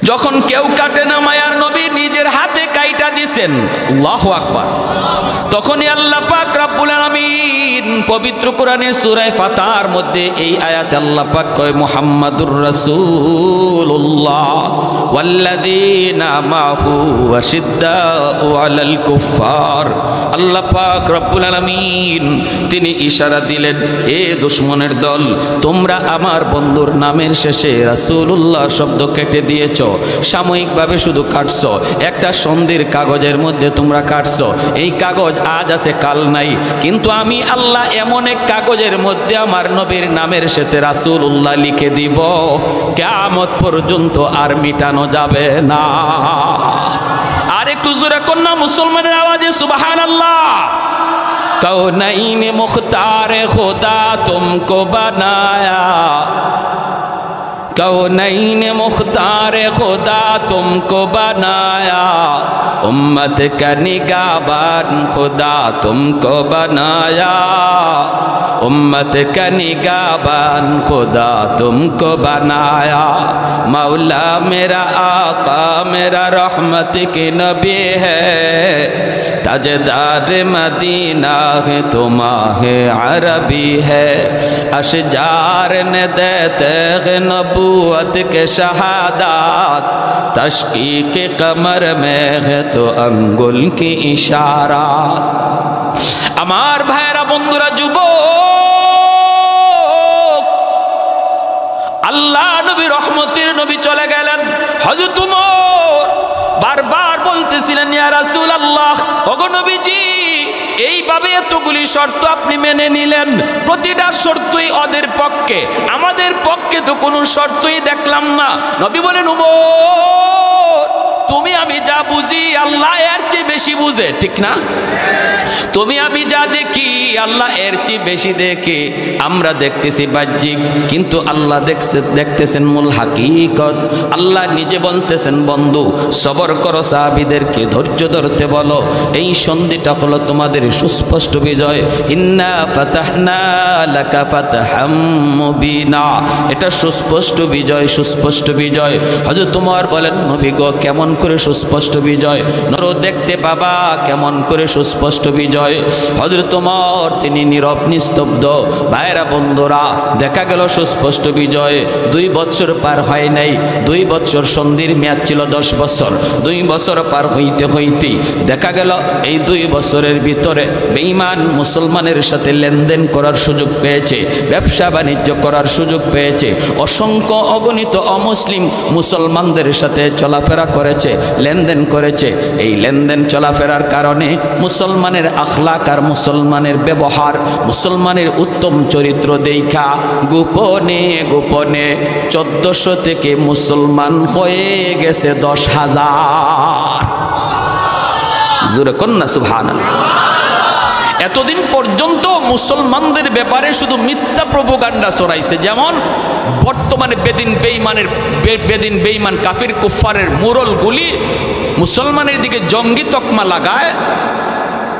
যখন কেউ কাটে না, মায়ার নবী নিজের হাতে কাইটা দিছেন, আল্লাহু আকবার। তখনই আল্লাহ পাক রব্বুল আলামিন পবিত্র কোরআনের সূরা ফাতার মধ্যে এই আয়াতে আল্লাহ পাক কয়, মুহাম্মাদুর রাসূলুল্লাহ ওয়াল্লাযীনা মাহু আশিদ্দাউ আলাল কুফফার। আল্লাহ পাক রব্বুল আলামিন তিনি ইশারা দিলেন, এ দুশমনের দল, তোমরা আমার বন্ধুর নামের শেষে রাসূলুল্লাহ শব্দ কেটে দিয়েছো, সাময়িকভাবে শুধু কাটছো, একটা সন্ধির কাগজের মধ্যে তোমরা কাটছো। এই কাগজ আজ আছে কাল নাই, কিন্তু আমি আল্লাহ এমন এক কাগজের মধ্যে আমার নবীর নামের সাথে রাসূলুল্লাহ লিখে দিব, কিয়ামত পর্যন্ত আর মিটানো যাবে না। আর একটু জোরে কন্যা মুসলমানের আওয়াজে সুবহানাল্লাহ। কৌনাইন মুখতার খুদা তুমকো বানায়া, कौनैन मुख्तार खुदा तुमको बनाया, उम्मत का निगाहबान खुदा तुमको बनाया, उम्मत का निगाहबान खुदा तुमको बनाया। मौला मेरा आका मेरा रहमत की नबी है, ताजदार मदीना है तो माहे अरबी है, अशजार ने देते हैं नबूवत के शहादात, तशकीक कमर में है तो अंगुल की इशारा। আমার ভাইরা বন্ধুরা যুবক, আল্লাহ নবী রহমতের নবী চলে গেলেন। হযরত ওমর বারবার বলতেছিলেন, ইয়া রাসূলুল্লাহ, ওগো নবীজি, এইভাবে এতগুলি শর্ত আপনি মেনে নিলেন, প্রতিটা শর্তই ওদের পক্ষে, আমাদের পক্ষে তো কোনো শর্তই দেখলাম না। নবী বলেন, ওমর তুমি আমি যা বুঝি আল্লাহ এর চেয়ে বেশি বুঝে, ঠিক না? তুমি আমি যা দেখি আল্লাহ এর চেয়ে বেশি দেখে। আমরা দেখতেছি বাহ্যিক, কিন্তু আল্লাহ দেখতেছেন মূল হাকিকত। আল্লাহ নিজে বলতেছেন, বন্ধু সবর করো, সাহাবীদেরকে ধৈর্য ধরতে বলো। এই সন্ধিটা হলো তোমাদের সুস্পষ্ট বিজয়। ইন্না ফাতাহনা লাকা ফাতহাম মুবিনা, এটা সুস্পষ্ট বিজয়, সুস্পষ্ট বিজয়। হযরত ওমর বলেন, নবী গো কেমন করে সুস্পষ্ট বিজয়? নর দেখতে বাবা কেমন করে সুস্পষ্ট বিজয়? হযরত ওমর তিনি নীরব নিস্তব্ধ। ভাইরা বন্ধুরা, দেখা গেল সুস্পষ্ট বিজয়। 2 বছর পার হয় নাই, 2 বছর সন্ধির মেয়াদ ছিল 10 বছর। 2 বছর পার হইতে হইতে দেখা গেল এই 2 বছরের ভিতরে বেঈমান মুসলমানের সাথে লেনদেন করার সুযোগ পেয়েছে, ব্যবসা বাণিজ্য করার সুযোগ পেয়েছে। অসংখ্য অগণিত অমুসলিম মুসলমানদের সাথে চলাফেরা করেছে, লেনদেন করেছে। এই লেনদেন চলাফেরার কারণে মুসলমানের আখলাক আর মুসলমানের ব্যবহার, মুসলমানের উত্তম চরিত্র দেখা গোপনে গোপনে 1400 থেকে মুসলমান হয়ে গেছে 10,000। জোরে কন্যা সুবহানাল্লাহ। এতদিন পর্যন্ত মুসলমানদের ব্যাপারে শুধু মিথ্যা প্রোপাগান্ডা ছড়াইছে। যেমন বর্তমানে বেদিন বেঈমান কাফির কুফফারের মুরলগুলি মুসলমানের দিকে জঙ্গি তকমা লাগায়,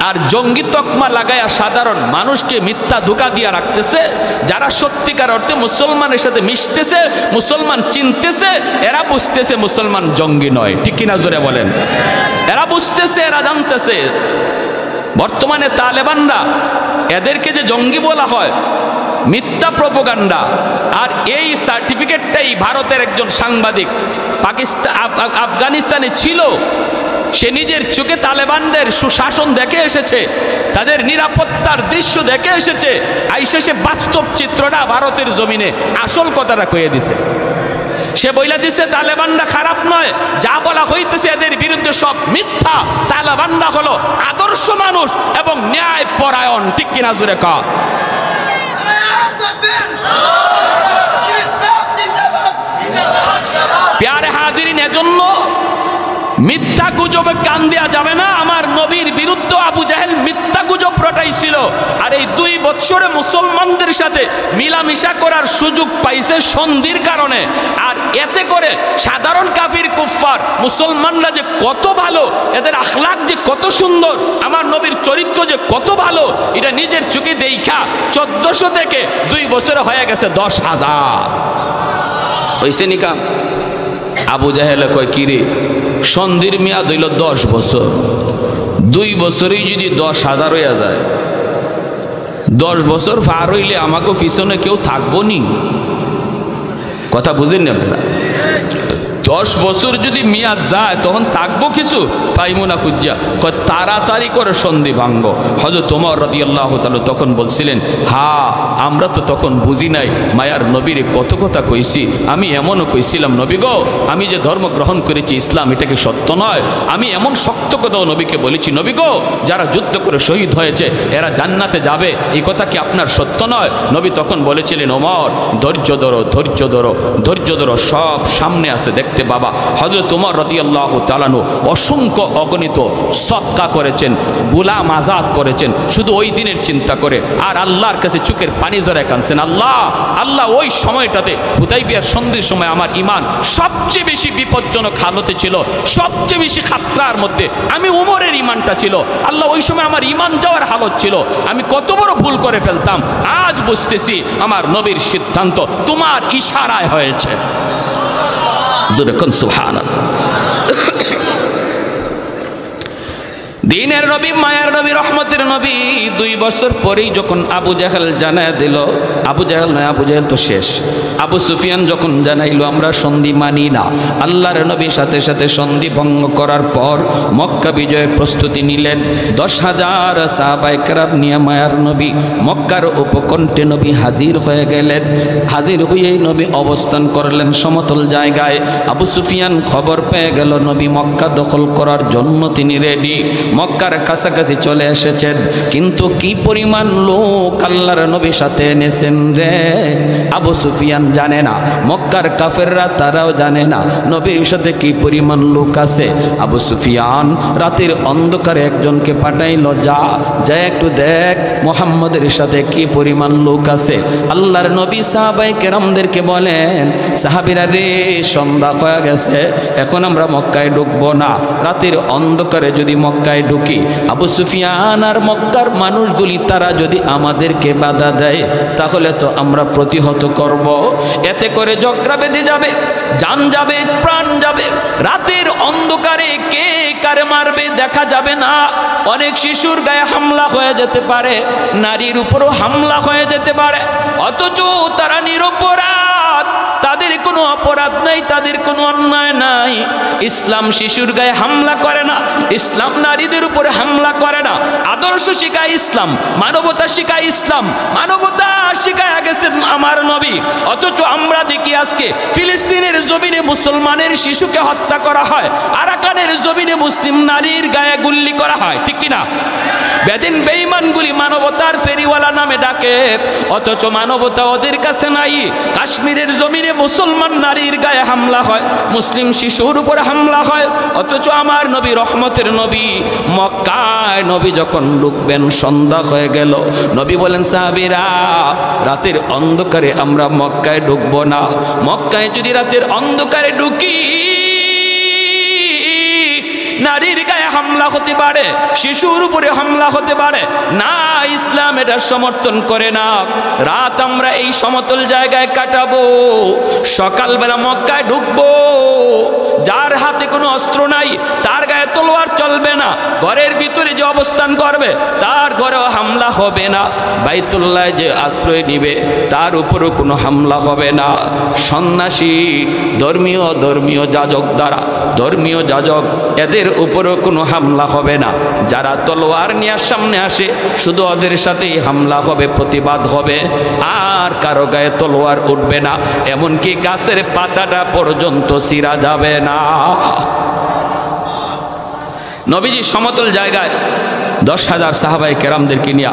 আর জঙ্গি তকমা লাগায় সাধারণ মানুষকে মিথ্যা ধোঁকা দিয়ে রাখতেছে। যারা সত্যিকার অর্থে মুসলমানের সাথে মিশতেছে, মুসলমান চিনতেছে, এরা বুঝতেছে মুসলমান জঙ্গি নয়, ঠিক কিনা জোরে বলেন? এরা বুঝতেছে, এরা জানতেছে। বর্তমানে তালেবানরা, এদেরকে যে জঙ্গি বলা হয়, মিথ্যা প্রোপাগান্ডা। আর এই সার্টিফিকেটটাই ভারতের একজন সাংবাদিক আফগানিস্তানে ছিল, সে নিজের চোখে তালেবানদের সুশাসন দেখে এসেছে, তাদের নিরাপত্তার দৃশ্য দেখে এসেছে। আইসে সে বাস্তব চিত্রটা ভারতের জমিনে আসল কথাটা কয়ে দিছে। সে বইলা দিছে তালেবানরা খারাপ নয়, যা বলা হইতেছে এদের বিরুদ্ধে সব মিথ্যা। তালেবানরা হলো আদর্শ মানুষ এবং ন্যায় পরায়ণ, ঠিক কিনা জোরে কা? প্যারে হাজিরিন, এজন্য মিথ্যা গুজবে কান দেওয়া যাবে না। আমার নবীর বিরুদ্ধে আবু জাহেল মিথ্যা গুজব রটাইছিল, আর এই 2 বছরে মুসলমানদের সাথে মিলামিশা করার সুযোগ পাইছে সন্ধির কারণে। আর এতে করে সাধারণ কাফির কুফফার মুসলমানরা যে কত ভালো, এদের আখলাক যে কত সুন্দর, আমার নবীর চরিত্র যে কত ভালো, এটা নিজের চোখে দেখা 1400 থেকে 2 বছরে হয়ে গেছে 10,000। হইছে নিকা? আবু জাহেল কয়, কিরে সন্ধির মেয়াদ হইল 10 বছর, 2 বছরেই যদি 10,000 হইয়া যায়, 10 বছর পার হইলে আমাকে পিছনে কেউ থাকবো নি? কথা বুঝেন না আপনারা? 10 বছর যদি মেয়াদ যায় তখন থাকবো কিছু পাইমো না খুঁজা। কয় তাড়াতাড়ি করে সন্ধি ভাঙ্গ। হযরত ওমর রাদিয়াল্লাহু তাআলা তখন বলছিলেন, হ্যাঁ আমরা তো তখন বুঝি নাই, মায়ার নবীরে কত কথা কইছি। আমি এমনও কইছিলাম, নবী গো আমি যে ধর্ম গ্রহণ করেছি ইসলাম, এটা কি সত্য নয়? আমি এমন শক্ত কথাও নবীকে বলেছি, নবী গো যারা যুদ্ধ করে শহীদ হয়েছে এরা জান্নাতে যাবে, এই কথা কি আপনার সত্য নয়? নবী তখন বলেছিলেন, ওমর ধৈর্য ধরো, ধৈর্য ধরো, ধৈর্য ধরো, সব সামনে আছে দেখতে বাবা। হযরত ওমর রাদিয়াল্লাহু তাআলা অসংখ্য অগণিত সদকা করেছেন, গোলাম আজাদ করেছেন, শুধু ওই দিনের চিন্তা করে। আর আল্লাহর কাছে চোখের পানি জড়ায় কাঁদছেন, আল্লাহ আল্লাহ ওই সময়টাতে হুদাইবিয়ার সন্ধির সময় আমার ঈমান সবচেয়ে বেশি বিপজ্জনক হালতে ছিল, সবচেয়ে বেশি খাতরার মধ্যে আমি ওমরের ঈমানটা ছিল। আল্লাহ ওই সময় আমার ঈমান যাওয়ার হালত ছিল, আমি কত বড় ভুল করে ফেলতাম। আজ বুঝতেছি আমার নবীর সিদ্ধান্ত তোমার ইশারায় হয়েছে। সুবহানাল্লাহ। দিনের নবী, মায়ার নবী, রহমতের নবী 2 বছর পরেই যখন আবু জাহেল জানায় দিল, আবু জাহেল নয়, আবু জাহেল তো শেষ, আবু সুফিয়ান যখন জানাইলো আমরা সন্ধি মানি না, আল্লাহর নবীর সাথে সাথে সন্ধি ভঙ্গ করার পর মক্কা বিজয়ের প্রস্তুতি নিলেন। 10,000 সাহাবায়ে কেরাম নিয়ে মায়ার নবী মক্কার উপকণ্ঠে নবী হাজির হয়ে গেলেন। হাজির হয়েই নবী অবস্থান করলেন সমতল জায়গায়। আবু সুফিয়ান খবর পেয়ে গেল নবী মক্কা দখল করার জন্য তিনি রেডি। মক্কার কাছাকাছি চলে এসেছেন, কিন্তু কি পরিমাণ লোক আল্লাহর নবীর সাথে এনেছেন রে, আবু সুফিয়ান জানে না, মক্কার কাফেররা তারাও জানে না নবীর সাথে কি পরিমাণ লোক আছে। আবু সুফিয়ান রাতের অন্ধকারে একজনকে পাঠাইল, যা একটু দেখ মুহাম্মদের সাথে কি পরিমাণ লোক আছে। আল্লাহর নবী সাহাবায়ে কেরামদেরকে বলেন, সাহাবীরা রে, সন্ধ্যা হয়ে গেছে, এখন আমরা মক্কায় ঢুকবো না। রাতের অন্ধকারে যদি মক্কায় ঢুকি, আবু সুফিয়ান আর মক্কার মানুষগুলি তারা যদি আমাদেরকে বাধা দেয়, তাহলে তো আমরা প্রতিহত করব। এতে করে ঝগড়া বেঁধে যাবে, জান যাবে, প্রাণ যাবে। রাতের অন্ধকারে কে কারে মারবে দেখা যাবে না। অনেক শিশুর গায়ে হামলা হয়ে যেতে পারে, নারীর উপরও হামলা হয়ে যেতে পারে, অথচ তারা নিরপরাধ, তাদের কোনো অপরাধ নাই, তাদের কোনো অন্যায় নাই। ইসলাম শিশুর গায়ে হামলা করে না, ইসলাম নারীদের উপরে হামলা করে না। আদর্শ শিখায় ইসলাম, মানবতা শিখায় ইসলাম, মানবতা শিখায় গেছেন আমার নবী। অথচ আমরা দেখি আজকে ফিলিস্তিনের জমিনে মুসলমানের শিশুকে হত্যা করা হয়, আরাকানের জমিনে মুসলিম নারীর গায়ে গুল্লি করা হয়, ঠিক কিনা? বেদিন বেঈমানগুলি মানবতার ফেরিওয়ালা নামে ডাকে, অথচ মানবতা ওদের কাছে নাই। কাশ্মীরের জমিনে মুসলমান নারীর গায়ে হামলা হয়, মুসলিম শিশুর উপরে হামলা হয়, অথচ আমার নবী রহমতের নবী মক্কায় নবী যখন ঢুকবেন সন্ধ্যা হয়ে গেল, নবী বলেন, সাহাবীরা রাতের অন্ধকারে আমরা মক্কায় ঢুকবো না। মক্কায় যদি রাতের অন্ধকারে ঢুকি, নারীর গায়ে হামলা হতে পারে, শিশুর উপরে হামলা হতে পারে না, ইসলাম এটা সমর্থন করে না। রাত আমরা এই সমতল জায়গায় কাটাবো, সকালবেলা মক্কায় ঢুকবো। যার হাতে কোনো অস্ত্র নাই তার গায়ে তলোয়ার চলবে না, ঘরের ভিতরে যে অবস্থান করবে তার ঘরেও হামলা হবে না, বাইতুল্লাহ যে আশ্রয় নিবে তার উপরও কোনো হামলা হবে না। সন্ন্যাসী, ধর্মীয় যাজক দ্বারা, ধর্মীয় যাজক, এদের উপরও কোনো হামলা হবে না। যারা তলোয়ার নিয়ে সামনে আসে শুধু ওদের সাথেই হামলা হবে, প্রতিবাদ হবে, আর কারো গায়ে তলোয়ার উঠবে না, এমনকি গাছের পাতাটা পর্যন্ত ছিঁড়া যাবে না। নবীজি সমতল জায়গায় 10,000 সাহাবায়ে কেরামদেরকে নিয়ে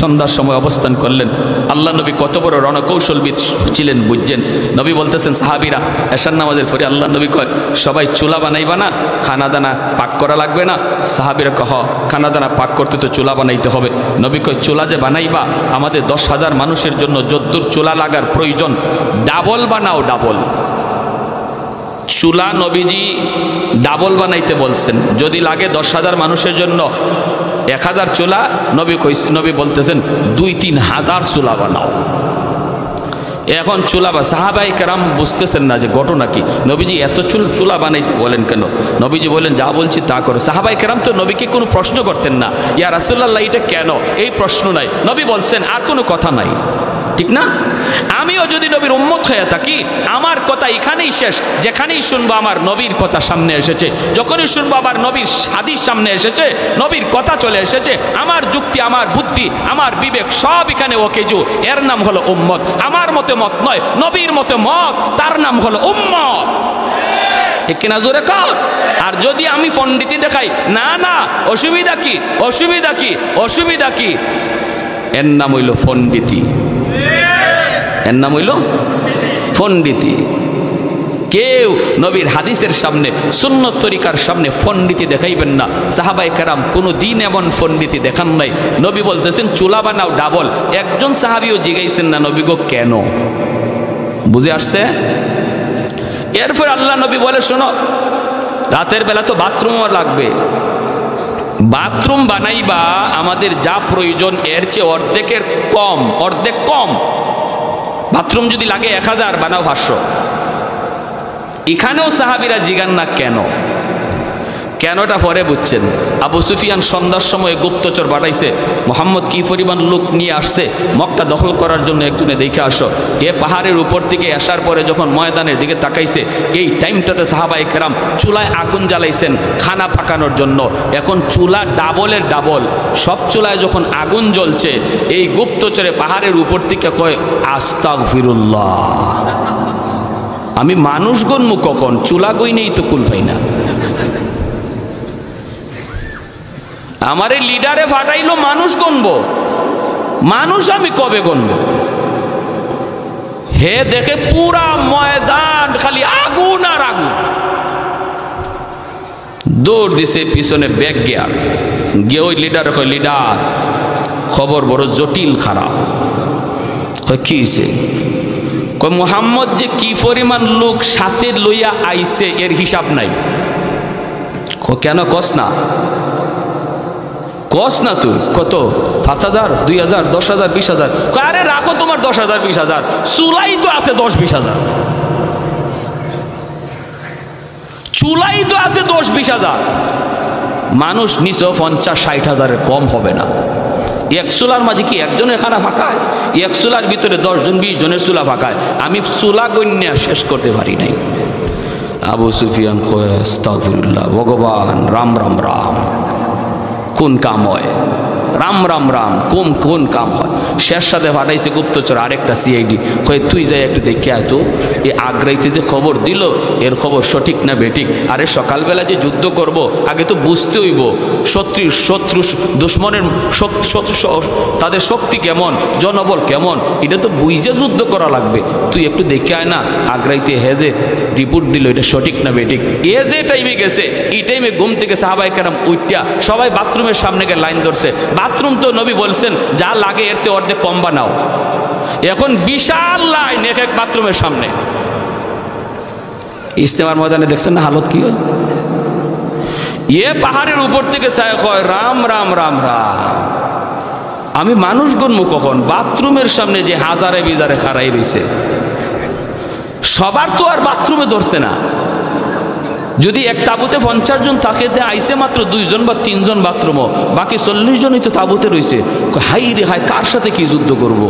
সন্ধ্যার সময় অবস্থান করলেন। আল্লাহ নবী কত বড় রণকৌশলবিদ ছিলেন বুঝছেন। নবী বলতেছেন, সাহাবীরা এশার নামাজের পরে আল্লাহ নবী কয়, সবাই চুলা বানাইবা না, খানা দানা পাক করা লাগবে না? সাহাবীরা কহ, খানা দানা পাক করতে তো চুলা বানাইতে হবে। নবী কয়, চুলা যে বানাইবা, আমাদের 10,000 মানুষের জন্য যদ্দূর চুলা লাগার প্রয়োজন, ডাবল বানাও, ডাবল চুলা নবীজি ডাবল বানাইতে বলছেন। যদি লাগে 10,000 মানুষের জন্য 1000 চুলা, নবী বলতেছেন 2-3 হাজার চুলা বানাও। এখন চুলা বা সাহাবায়ে কেরাম বুঝতেছেন না যে ঘটনা কি, নবীজি এত চুলা বানাইতে বলেন কেন? নবীজি বলেন, যা বলছি তা করো। সাহাবায়ে কেরাম তো নবীকে কোনো প্রশ্ন করতেন না, ইয়া রাসূলুল্লাহ এটা কেন, এই প্রশ্ন নাই। নবী বলছেন, আর কোনো কথা নাই, ঠিক না? আমিও যদি নবীর উম্মত হয়ে থাকি, আমার কথা এখানেই শেষ। যেখানেই শুনবো আমার নবীর কথা সামনে এসেছে, যখনই শুনবো আমার নবীর হাদিস সামনে এসেছে, নবীর কথা চলে এসেছে, আমার যুক্তি, আমার বুদ্ধি, আমার বিবেক সব এখানে ওকেজু, এর নাম হলো উম্মত। আমার মতে মত নয়, নবীর মতে মত, তার নাম হলো উম্মত, ঠিক কিনা জোরে কও? আর যদি আমি পণ্ডিতি দেখাই, না না অসুবিধা কি, অসুবিধা কি, অসুবিধা কি, এর নাম হইল পণ্ডিতি, এর নাম হইল পণ্ডিতি। কেউ নবীর হাদিসের সামনে, সুন্নত তরিকার সামনে পণ্ডিতি দেখাইবেন না। সাহাবায়ে কেরাম কোনো দিন এমন পণ্ডিতি দেখান নাই। নবী বলতেছেন, চুলা বানাও ডাবল। একজন সাহাবীও জিগাইছেন না, নবী গো কেন? বুঝে আসছে? এরপর আল্লাহ নবী বলে, শোনো, রাতের বেলা তো বাথরুমও লাগবে, বাথরুম বানাইবা আমাদের যা প্রয়োজন এর চেয়ে অর্ধেক কম। বাথরুম যদি লাগে 1000, বানাও 500। এখানেও সাহাবীরা জিগান না কেন, কেনটা পরে বুঝছেন। আবু সুফিয়ান সন্ধ্যার সময় গুপ্তচর পাঠাইছে, মুহাম্মদ কি পরিমাণ লোক নিয়ে আসছে মক্কা দখল করার জন্য, একটুনে দেখে আসো। এ পাহাড়ের উপর থেকে আসার পরে যখন ময়দানের দিকে তাকাইছে, এই টাইমটাতে সাহাবায়ে কেরাম চুলায় আগুন জ্বালাইছেন খানা পাকানোর জন্য। এখন চুলা ডাবলের ডাবল, সব চুলায় যখন আগুন জ্বলছে, এই গুপ্তচরে পাহাড়ের উপর থেকে কয়, আস্তাগফিরুল্লাহ, আমি মানুষ গণমু কখন, চুলা গই নেই তো কুল পাই না। আমার এই লিডারে ফাটাইলো মানুষ গণবো, মানুষ আমি কবে গণবো? হে দেখে পুরা ময়দান খালি আগুন আর আগুন, দৌড় দিছে পিছনে ব্যাগ গিয়ার গিয়ে ওই লিডার কয়, লিডার খবর বড় জটিল খারাপ। কয় কি হইছে? কয় মুহাম্মদ যে কি পরিমাণ লোক সাথে লইয়া আইছে এর হিসাব নাই। কেন কস না? কস না তুই কত? 5,000, 2,000, 10,000, 20,000? আরে রাখো তোমার 10,000, 20,000, চুলাই তো আছে 10-20,000, চুলাই তো আছে 10-20,000। মানুষ নিচে 50-60,000 কম হবে না। এক চুলার মাঝে কি একজনের খানা ফাঁকায়? এক চুলার ভিতরে 10 জন 20 জনের চুলা ফাঁকায়। আমি চুলা গণ্যা শেষ করতে পারি নাই। আবু সুফিয়ান কয় আস্তাগফিরুল্লাহ, ভগবান রাম রাম রাম, কোন কাম হয়? রাম রাম রাম কোন কাম হয়? শেষ সাথে পাঠাইছে গুপ্তচর আরেকটা সিআইডি, কয় তুই যাই একটু দেখে আয় তো, এই আগ্রাইতে যে খবর দিল এর খবর সঠিক না বেঠিক? আরে সকালবেলা যে যুদ্ধ করব আগে তো বুঝতে হইব শত্রু দুশ্মনের তাদের শক্তি কেমন, জনবল কেমন, এটা তো বুঝে যুদ্ধ করা লাগবে। তুই একটু দেখে আয় না আগ্রাইতে হেজে রিপোর্ট দিল এটা সঠিক না বেঠিক। এ যে টাইমে গেছে এই টাইমে ঘুম থেকে সাহাবায়ে কেরাম উঠা সবাই বাথরুমের সামনে গিয়ে লাইন ধরছে। বাথরুম তো নবী বলছেন যা লাগে এর চেয়ে অর্ধেক কম বানাও। এখন বিশাল লাইন এক এক বাথরুমের সামনে। ইস্তেমার ময়দানে দেখছেন না হালত কি হয়? পাহাড়ের উপর থেকে ছায়া কয় রাম রাম রাম রাম। আমি মানুষ গণমু কখন? বাথরুমের সামনে যে হাজারে বিজারে খাড়াই রয়েছে, সবার তো আর বাথরুমে ধরছে না। যদি এক তাবুতে 50 জন থাকে, আইসে মাত্র 2 জন বা 3 জন বাথরুমও, বাকি 40 জনই তো তাবুতে রয়েছে। হাই রে হাই, কার সাথে কি যুদ্ধ করব?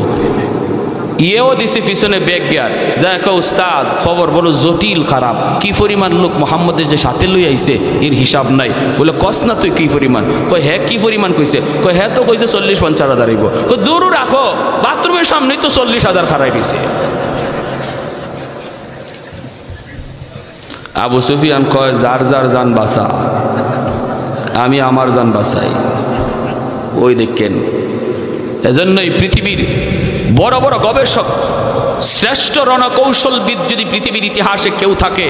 ইয়েও দিছে পিছনে ব্যাগ গিয়ার, যা উস্তাদ খবর বড় জটিল খারাপ, কি পরিমাণ লোক মোহাম্মদের যে সাথে লই আইছে এর হিসাব নাই। বলে কস না তুই কি পরিমাণ? কয় হ্যাঁ কি পরিমাণ কইছে? কয় হ্যাঁ তো কইছে 40-50,000 আইব। কয় দূর রাখো, বাথরুমের সামনেই তো 40,000 খারাই দিছে। আবু সুফিয়ান কয় যার যার জান বাঁচা, আমি আমার জান বাঁচাই। ওই দেখেন, এজন্যই পৃথিবীর বড় বড় গবেষক, শ্রেষ্ঠ রণকৌশলবিদ যদি পৃথিবীর ইতিহাসে কেউ থাকে,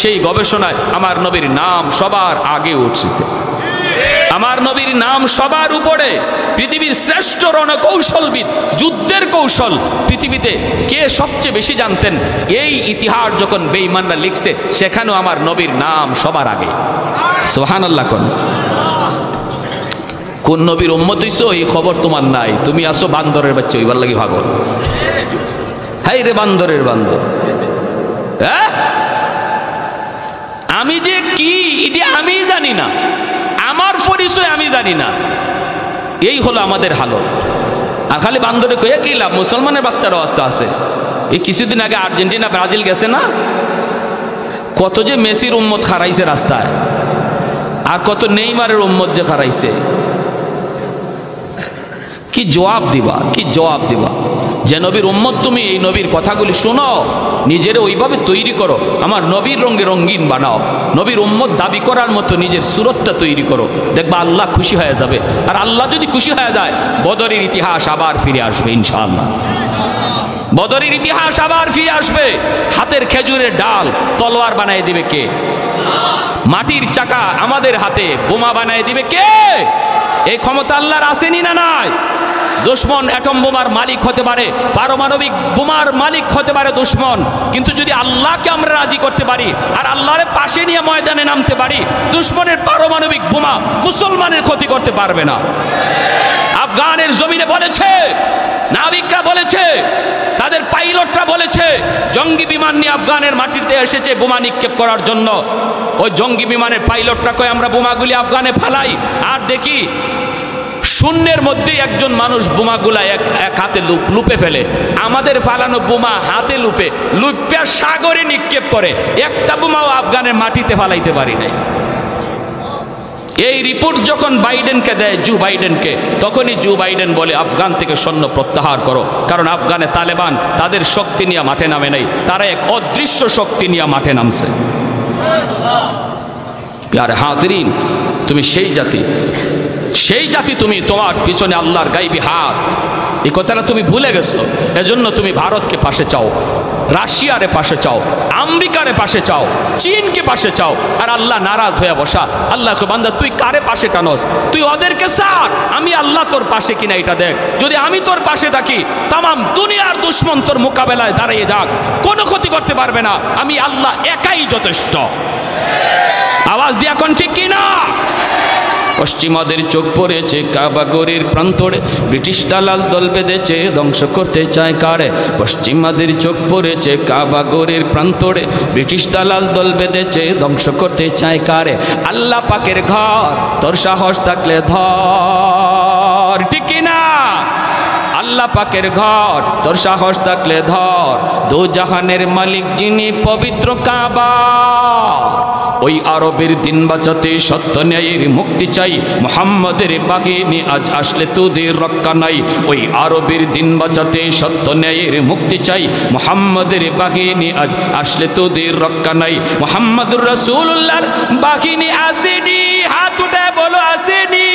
সেই গবেষণায় আমার নবীর নাম সবার আগে উঠছে। আমার নবীর নাম সবার উপরে। পৃথিবীর শ্রেষ্ঠ রণকৌশলবিদ, যুদ্ধের কৌশল পৃথিবীতে কে সবচেয়ে বেশি জানতেন, এই ইতিহাস যখন বেঈমানরা লিখছে সেখানেও আমার নবীর নাম সবার আগে। সুবহানাল্লাহ। কোন নবীর উম্মত হইছো এই খবর তোমার নাই, তুমি আসো বান্দরের বাচ্চা হইবার লাগি ভাগল। হাই রে বান্দরের বান্দর, আমি যে কি এটা আমি জানি না, আমার পরিচয় আমি জানি না। এই হলো আমাদের হালত। আর খালি বান্দরে কইয়া কি লাভ? মুসলমানের বাচ্চারাও তো আছে। এই কিছুদিন আগে আর্জেন্টিনা ব্রাজিল গেছে না, কত যে মেসির উম্মত খারাইছে রাস্তায়, আর কত নেইমারের উম্মত যে খারাইছে। কি জবাব দিবা, কি জবাব দিবা? যে নবীর উম্মত তুমি, এই নবীর কথাগুলি শোনো, নিজের ওইভাবে তৈরি করো, আমার নবীর রঙে রঙিন বানাও, নবীর উম্মত দাবি করার মতো নিজের সুরতটা তৈরি করো, দেখবা আল্লাহ খুশি হয়ে যাবে। আর আল্লাহ যদি খুশি হয়ে যায়, বদরের ইতিহাস আবার ফিরে আসবে ইনশাআল্লাহ। বদরের ইতিহাস আবার ফিরে আসবে। হাতের খেজুরের ডাল তলোয়ার বানায় দিবে কে? মাটির চাকা আমাদের হাতে বোমা বানায় দিবে কে? এই ক্ষমতা আল্লাহর আসেনি না নাই? দুশ্মন অ্যাটম বোমার মালিক হতে পারে, পারমাণবিক বোমার মালিক হতে পারে দুশ্মন, কিন্তু যদি আল্লাহকে আমরা রাজি করতে পারি আর আল্লাহর পাশে নিয়ে ময়দানে নামতে পারি, দুশ্মনের পারমাণবিক বোমা মুসলমানের ক্ষতি করতে পারবে না। আফগানের জমিনে বলেছে, নাবিকরা বলেছে, তাদের পাইলটরা বলেছে, জঙ্গি বিমান নিয়ে আফগানের মাটিতে এসেছে বোমা নিক্ষেপ করার জন্য। ওই জঙ্গি বিমানের পাইলটরা কয় আমরা বোমাগুলি আফগানে ফালাই, আর দেখি শূন্যের মধ্যে একজন মানুষ বোমাগুলা এক হাতে লুপে ফেলে। আমাদের ফালানো বোমা হাতে লুপে সাগরে নিক্ষেপ করে, একটা বোমাও আফগানের মাটিতে ফালাইতে পারি নাই। এই রিপোর্ট যখন বাইডেনকে দেয়, জো বাইডেনকে, তখনই জো বাইডেন বলে আফগান থেকে সৈন্য প্রত্যাহার করো, কারণ আফগানে তালেবান তাদের শক্তি নিয়ে মাঠে নামে নাই, তারা এক অদৃশ্য শক্তি নিয়ে মাঠে নামছে। প্যারে হাজরিন, তুমি সেই জাতি, সেই জাতি তুমি, তোমার পিছনে আল্লাহর গাইবি হাত, এই কথাটা তুমি ভুলে গেছো। এজন্য তুমি ভারতকে পাশে চাও, রাশিয়ারে পাশে চাও, আমেরিকারে পাশে চাও, চীনকে পাশে চাও, আর আল্লাহ নারাজ হয়ে বসা। আল্লাহকে বান্দা তুই কারে পাশে টানোস? তুই ওদেরকে সার, আমি আল্লাহ তোর পাশে কিনা এটা দেখ। যদি আমি তোর পাশে থাকি, তামাম দুনিয়ার দুশ্মন তোর মোকাবেলায় দাঁড়িয়ে যাক, কোনো ক্ষতি করতে পারবে না। আমি আল্লাহ একাই যথেষ্ট। আওয়াজ দিয়া কোন ঠিক কিনা? পশ্চিমাদের চোখ পড়েছে কাবা গড়ের প্রান্তরে, ব্রিটিশ দালাল দল বেঁধেছে ধ্বংস করতে চায় কারে। পশ্চিমাদের চোখ পড়েছে কাবা গড়ের প্রান্তরে, ব্রিটিশ দালাল দল বেঁধেছে ধ্বংস করতে চায় কারে। আল্লাহ পাকের ঘর, তোর সাহস থাকলে ধর, ঠিক কিনা? আল্লাহ পাকের ঘর, তোর সাহস থাকলে ধর। দু জাহানের মালিক যিনি, পবিত্র কাবা। ওই আরবের দিন বাঁচাতে সত্য ন্যায়ের মুক্তি চাই, মুহাম্মাদের বাহিনী আজ আসলে তোদের রক্ষা নাই। ওই আরবের দিন বাঁচাতে সত্য ন্যায়ের মুক্তি চাই, মুহাম্মাদের বাহিনী আজ আসলে তোদের রক্ষা নাই। মুহাম্মাদুর রাসূলুল্লাহর বাহিনী আসেনি, হাত উঠে বলো আসেনি।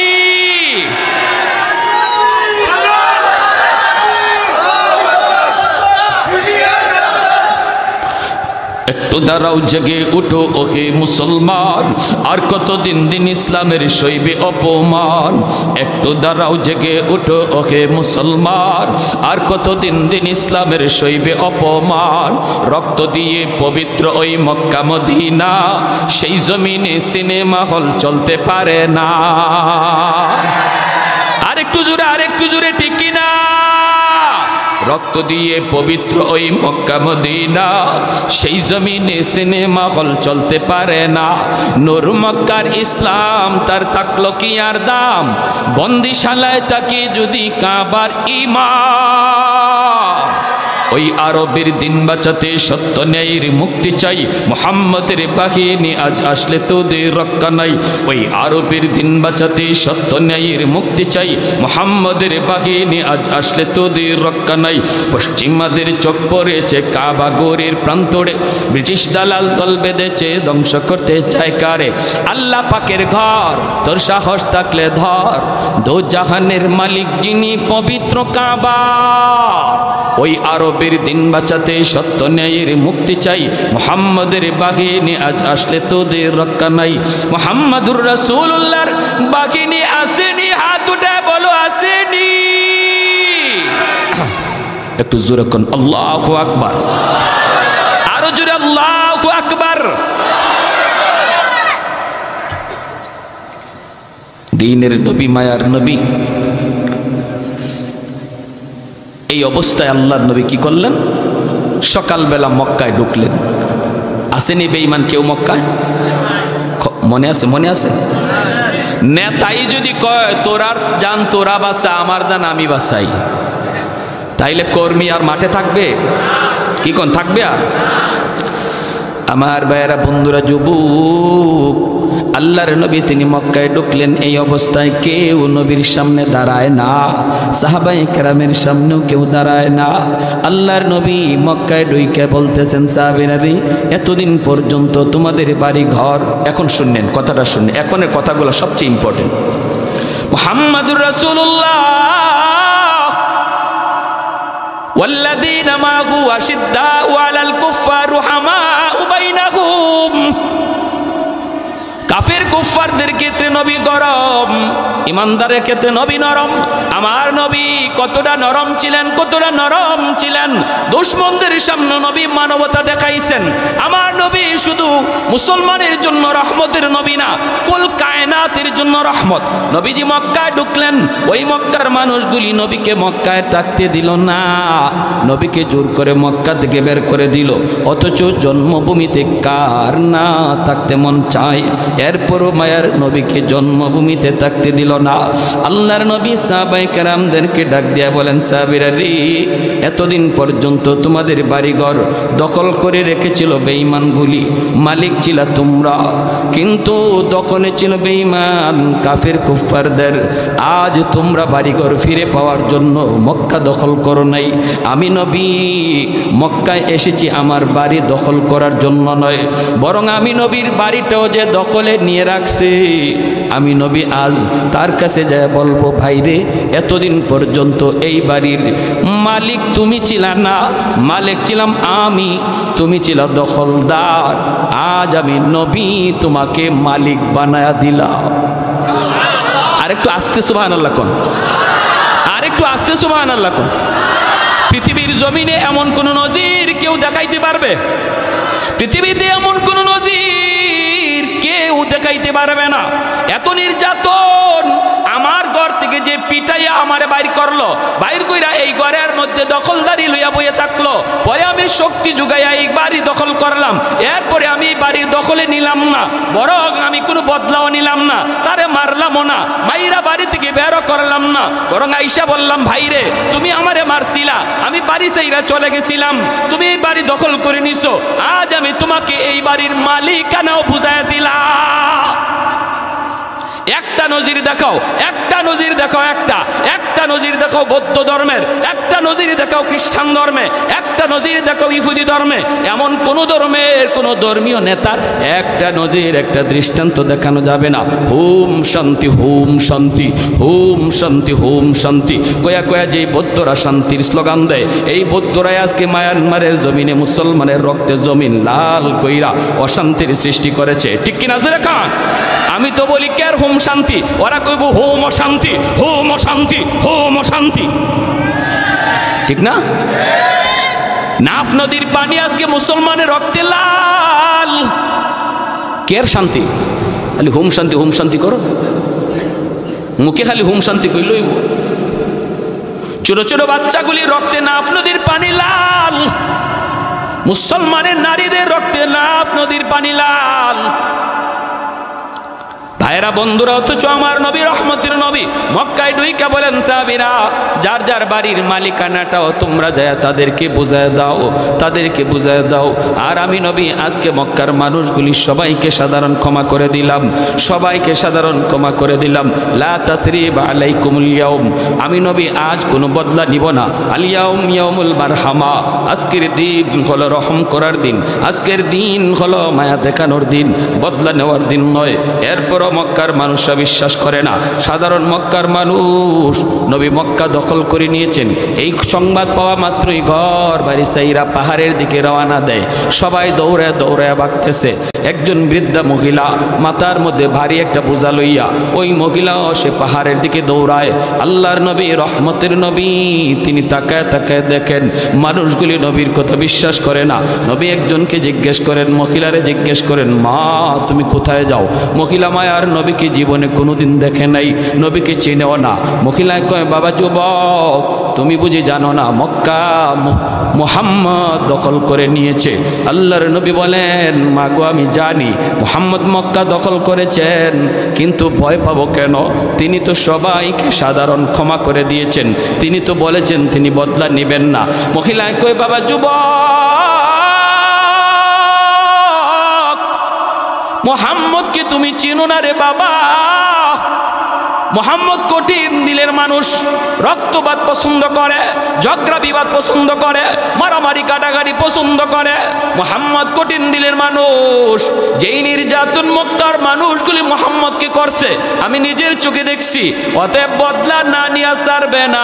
একটু দাঁড়াও, জেগে উঠো ওহে মুসলমান, আর কতদিন দিন ইসলামের সইবে অপমান। একটু দাঁড়াও, জেগে উঠো ওহে মুসলমান, আর কতদিন দিন ইসলামের সইবে অপমান। রক্ত দিয়ে পবিত্র ওই মক্কা মদিনা, সেই জমিনে সিনেমা হল চলতে পারে না। আরেকটু জোরে, আরেকটু জোরে, ঠিক কিনা? রক্ত দিয়ে পবিত্র ওই মক্কা মদিনা, সেই জমিনে সিনেমা হল চলতে পারে না। নূর মক্কার ইসলাম, তার থাকলো কি আর দাম? বন্দিশালায় তাকে যদি কাবার ইমাম। ওই আরবের দিন বাঁচাতে সত্য ন্যায়ের মুক্তি চাই, মুহাম্মাদের বাহিনী আজ আসলে তোদের রক্ষা নাই। ওই আরবের দিন বাঁচাতে সত্য ন্যায়ের মুক্তি চাই, মুহাম্মাদের বাহিনী আজ আসলে তোদের রক্ষা নাই। পশ্চিমাদের চোখ পড়েছে কাবা গড়ের প্রান্তরে, ব্রিটিশ দালাল দল বেঁধেছে ধ্বংস করতে চায় কারে। আল্লাহ পাকের ঘর, তোর সাহস থাকলে ধর। দু জাহানের মালিক যিনি, পবিত্র কাবা। ওই আরবের দিন বাঁচাতে সত্য ন্যায়ের মুক্তি চাই, মুহাম্মাদের বাহিনী আজ আসলে তোদের রক্ষা নাই। মুহাম্মাদুর রাসূলুল্লাহর বাহিনী আসেনি, হাত উঠে বলো আসেনি। একটু জোরে কোন আল্লাহু আকবার, আরো জোরে আল্লাহু আকবার। দ্বীনের নবী, মায়ার নবী, এই অবস্থায় আল্লাহর নবী কি করলেন? সকালবেলা মক্কায় ঢুকলেন। আসেনি বেঈমান কেউ মক্কায়? মনে আছে? মনে আছে? নেতাই যদি কয় তোরার জান তোরা বাঁচা, আমার জান আমি বাঁচাই, তাইলে কর্মী আর মাঠে থাকবে? কি কোন থাকবে? আর আমার ভাইয়েরা, বন্ধুরা, যুবক, আল্লাহর নবী তিনি মক্কায় ঢুকলেন। এই অবস্থায় কেউ নবীর সামনে দাঁড়ায় না, সাহাবায়ে কেরামের সামনেও কেউ দাঁড়ায় না। আল্লাহর নবী মক্কায় ঢুকে বলতেছেন, সাহাবীরা, এতদিন পর্যন্ত তোমাদের বাড়ি ঘর, এখন শুনলেন কথাটা, শুনলেন, এখনের কথাগুলো সবচেয়ে ইম্পর্টেন্ট। মুহাম্মাদুর রাসূলুল্লাহ والذين معه أشداء على الكفار رحماء بينهم। কাফের কুফফারদের ক্ষেত্রে নবী গরম, ইমানদারের ক্ষেত্রে নবী নরম। আমার নবী কতটা নরম ছিলেন, কতটা নরম ছিলেন। দুশমনদের সামনে নবী মানবতা দেখাইছেন। আমার নবী শুধু মুসলমানের জন্য রহমতের নবী না, কুল কায়নাতের জন্য রহমত। নবীজি মক্কায় ঢুকলেন, ওই মক্কার মানুষগুলি নবীকে মক্কায় থাকতে দিল না, নবীকে জোর করে মক্কা থেকে বের করে দিল। অথচ জন্মভূমিতে কার না থাকতে মন চায়? এরপরও মায়ার নবীকে জন্মভূমিতে থাকতে দিল না। আল্লাহর নবী সাহাবায়ে কেরামদেরকে ডাক দিয়া বলেন, সাহাবীরা রে, এতদিন পর্যন্ত তোমাদের বাড়িঘর দখল করে রেখেছিল বেঈমানগুলি, মালিক ছিল তোমরা, কিন্তু দখলে ছিল বেঈমান কাফের কুফফারদের। আজ তোমরা বাড়িঘর ফিরে পাওয়ার জন্য মক্কা দখল করো নাই। আমি নবী মক্কায় এসেছি আমার বাড়ি দখল করার জন্য নয়, বরং আমি নবীর বাড়িটাও যে দখলে নিয়ে রাখছে, আমি নবী আজ তার তার কাছে যায় বলবো, ভাইরে এতদিন পর্যন্ত এই বাড়ির মালিক তুমি ছিলা না, মালিক ছিলাম আমি, তুমি ছিল দখলদার, আজ আমি নবী তোমাকে মালিক বানায়া দিলাম। আরেকটু আস্তে সুবহানাল্লাহ কোন, আরেকটু আস্তে সুবহানাল্লাহ কোন। পৃথিবীর জমিনে এমন কোন নজির কেউ দেখাইতে পারবে? পৃথিবীতে এমন কোন নজির কেউ দেখাইতে পারবে না। এত নির্যাতন, আমার ঘর থেকে যে পিটাইয়া আমারে বাইর করলো, বাইর কইরা এই ঘরের মধ্যে দখলদারি লইয়া বইয়া থাকলো, পরে আমি শক্তি জুগাইয়া এই বাড়ি দখল করলাম, এরপরে আমি এই বাড়ির দখলে নিলাম না, বরং আমি কোনো বদলাও নিলাম না, তারে মারলামও না, মাইরা বাড়ি থেকে বেরো করলাম না, বরং আইসা বললাম, ভাইরে তুমি আমারে মারছিলা, আমি বাড়ি চাইরা চলে গেছিলাম, তুমি এই বাড়ি দখল করে নিছো, আজ আমি তোমাকে এই বাড়ির মালিকানাও বুঝাইয়া দিলাম। একটা নজির দেখাও, একটা নজির দেখাও, একটা নজির দেখাও বৌদ্ধ ধর্মের, একটা নজির দেখাও খ্রিস্টান ধর্মে, একটা নজির দেখাও ইহুদি ধর্মে। এমন কোন ধর্মের কোন ধর্মীয় নেতার একটা নজির, একটা দৃষ্টান্ত দেখানো যাবে না। হোম শান্তি, হোম শান্তি, হোম শান্তি, হোম শান্তি কয়া কয়া যে বৌদ্ধরা শান্তির স্লোগান দেয়, এই বৌদ্ধরাই আজকে মায়ানমারের জমিনে মুসলমানের রক্তে জমিন লাল কইরা অশান্তির সৃষ্টি করেছে। ঠিক কিনা জোরে খান? আমি তো বলি কের হোম শান্তি, ওরা কইব হোম অশান্তি, হোম অশান্তি, হোম অশান্তি। ঠিক না? নাফ নদীর পানি আজকে মুসলমানের রক্তে লাল, কের শান্তি? খালি হোম শান্তি, হোম শান্তি করো, মুখে খালি হোম শান্তি কইলই। ছোট ছোট বাচ্চাগুলি রক্তে নাফ নদীর পানি লাল, মুসলমানের নারীদের রক্তে নাফ নদীর পানি লাল। ভাইরা বন্ধুরা, অথচ আমার নবী রহমতের নবী মক্কায় ঢুইকা বলেন, সাহাবীরা যার যার বাড়ির মালিকানাটাও তোমরা যায় তাদেরকে বুঝায় দাও, তাদেরকে বুঝায় দাও। আর আমি নবী আজকে মক্কার মানুষগুলি সবাইকে সাধারণ ক্ষমা করে দিলাম, সবাইকে সাধারণ ক্ষমা করে দিলাম। লা তাসরিবা আলাইকুমুল ইয়াউম, আমি নবী আজ কোনো বদলা নিব না। আল ইয়াউম ইয়াউমুল মারহামা, আজকের দিন হলো রহম করার দিন, আজকের দিন হলো মায়া দেখানোর দিন, বদলা নেওয়ার দিন নয়। এরপরও মক্কার মানুষরা বিশ্বাস করে না। সাধারণ মক্কার মানুষ, নবী মক্কা দখল করে নিয়েছেন, এই সংবাদ পাওয়া মাত্রই ঘর বাড়ি চাইরা পাহাড়ের দিকে রওনা দেয়। সবাই দৌড়ে দৌড়ে ভাগতেছে। একজন বৃদ্ধা মহিলা মাথার মধ্যে ভারী একটা বোঝা লইয়া, ওই মহিলাও সে পাহাড়ের দিকে দৌড়ায়। আল্লাহর নবী রহমতের নবী তিনি তাকায় তাকায় দেখেন মানুষগুলি নবীর কথা বিশ্বাস করে না। নবী একজনকে জিজ্ঞেস করেন, মহিলারে জিজ্ঞেস করেন, মা তুমি কোথায় যাও? মহিলা মায়ার নবীকে জীবনে কোনোদিন দেখে নাই, নবীকে চিনেও না। মহিলায় কয়, বাবা যুবক তুমি বুঝি জানো না মক্কা মুহাম্মদ দখল করে নিয়েছে। আল্লাহর নবী বলেন, মা গো আমি জানি মুহাম্মদ মক্কা দখল করেছেন, কিন্তু ভয় পাবো কেন? তিনি তো সবাইকে সাধারণ ক্ষমা করে দিয়েছেন, তিনি তো বলেছেন তিনি বদলা নেবেন না। মহিলায় কয়, বাবা যুবক মুহাম্মদকে তুমি চিনো না রে বাবা। মুহাম্মদ কঠিন দিলের মানুষ, রক্তপাত পছন্দ করে, ঝগড়া বিবাদ পছন্দ করে, মারামারি কাটাকাটি পছন্দ করে। মুহাম্মদ কঠিন দিলের মানুষ। যেই নির্যাতন মক্কার মানুষগুলি মুহাম্মদকে করছে আমি নিজের চোখে দেখছি। অতএব বদলা না নিয়ে ছাড়বে না,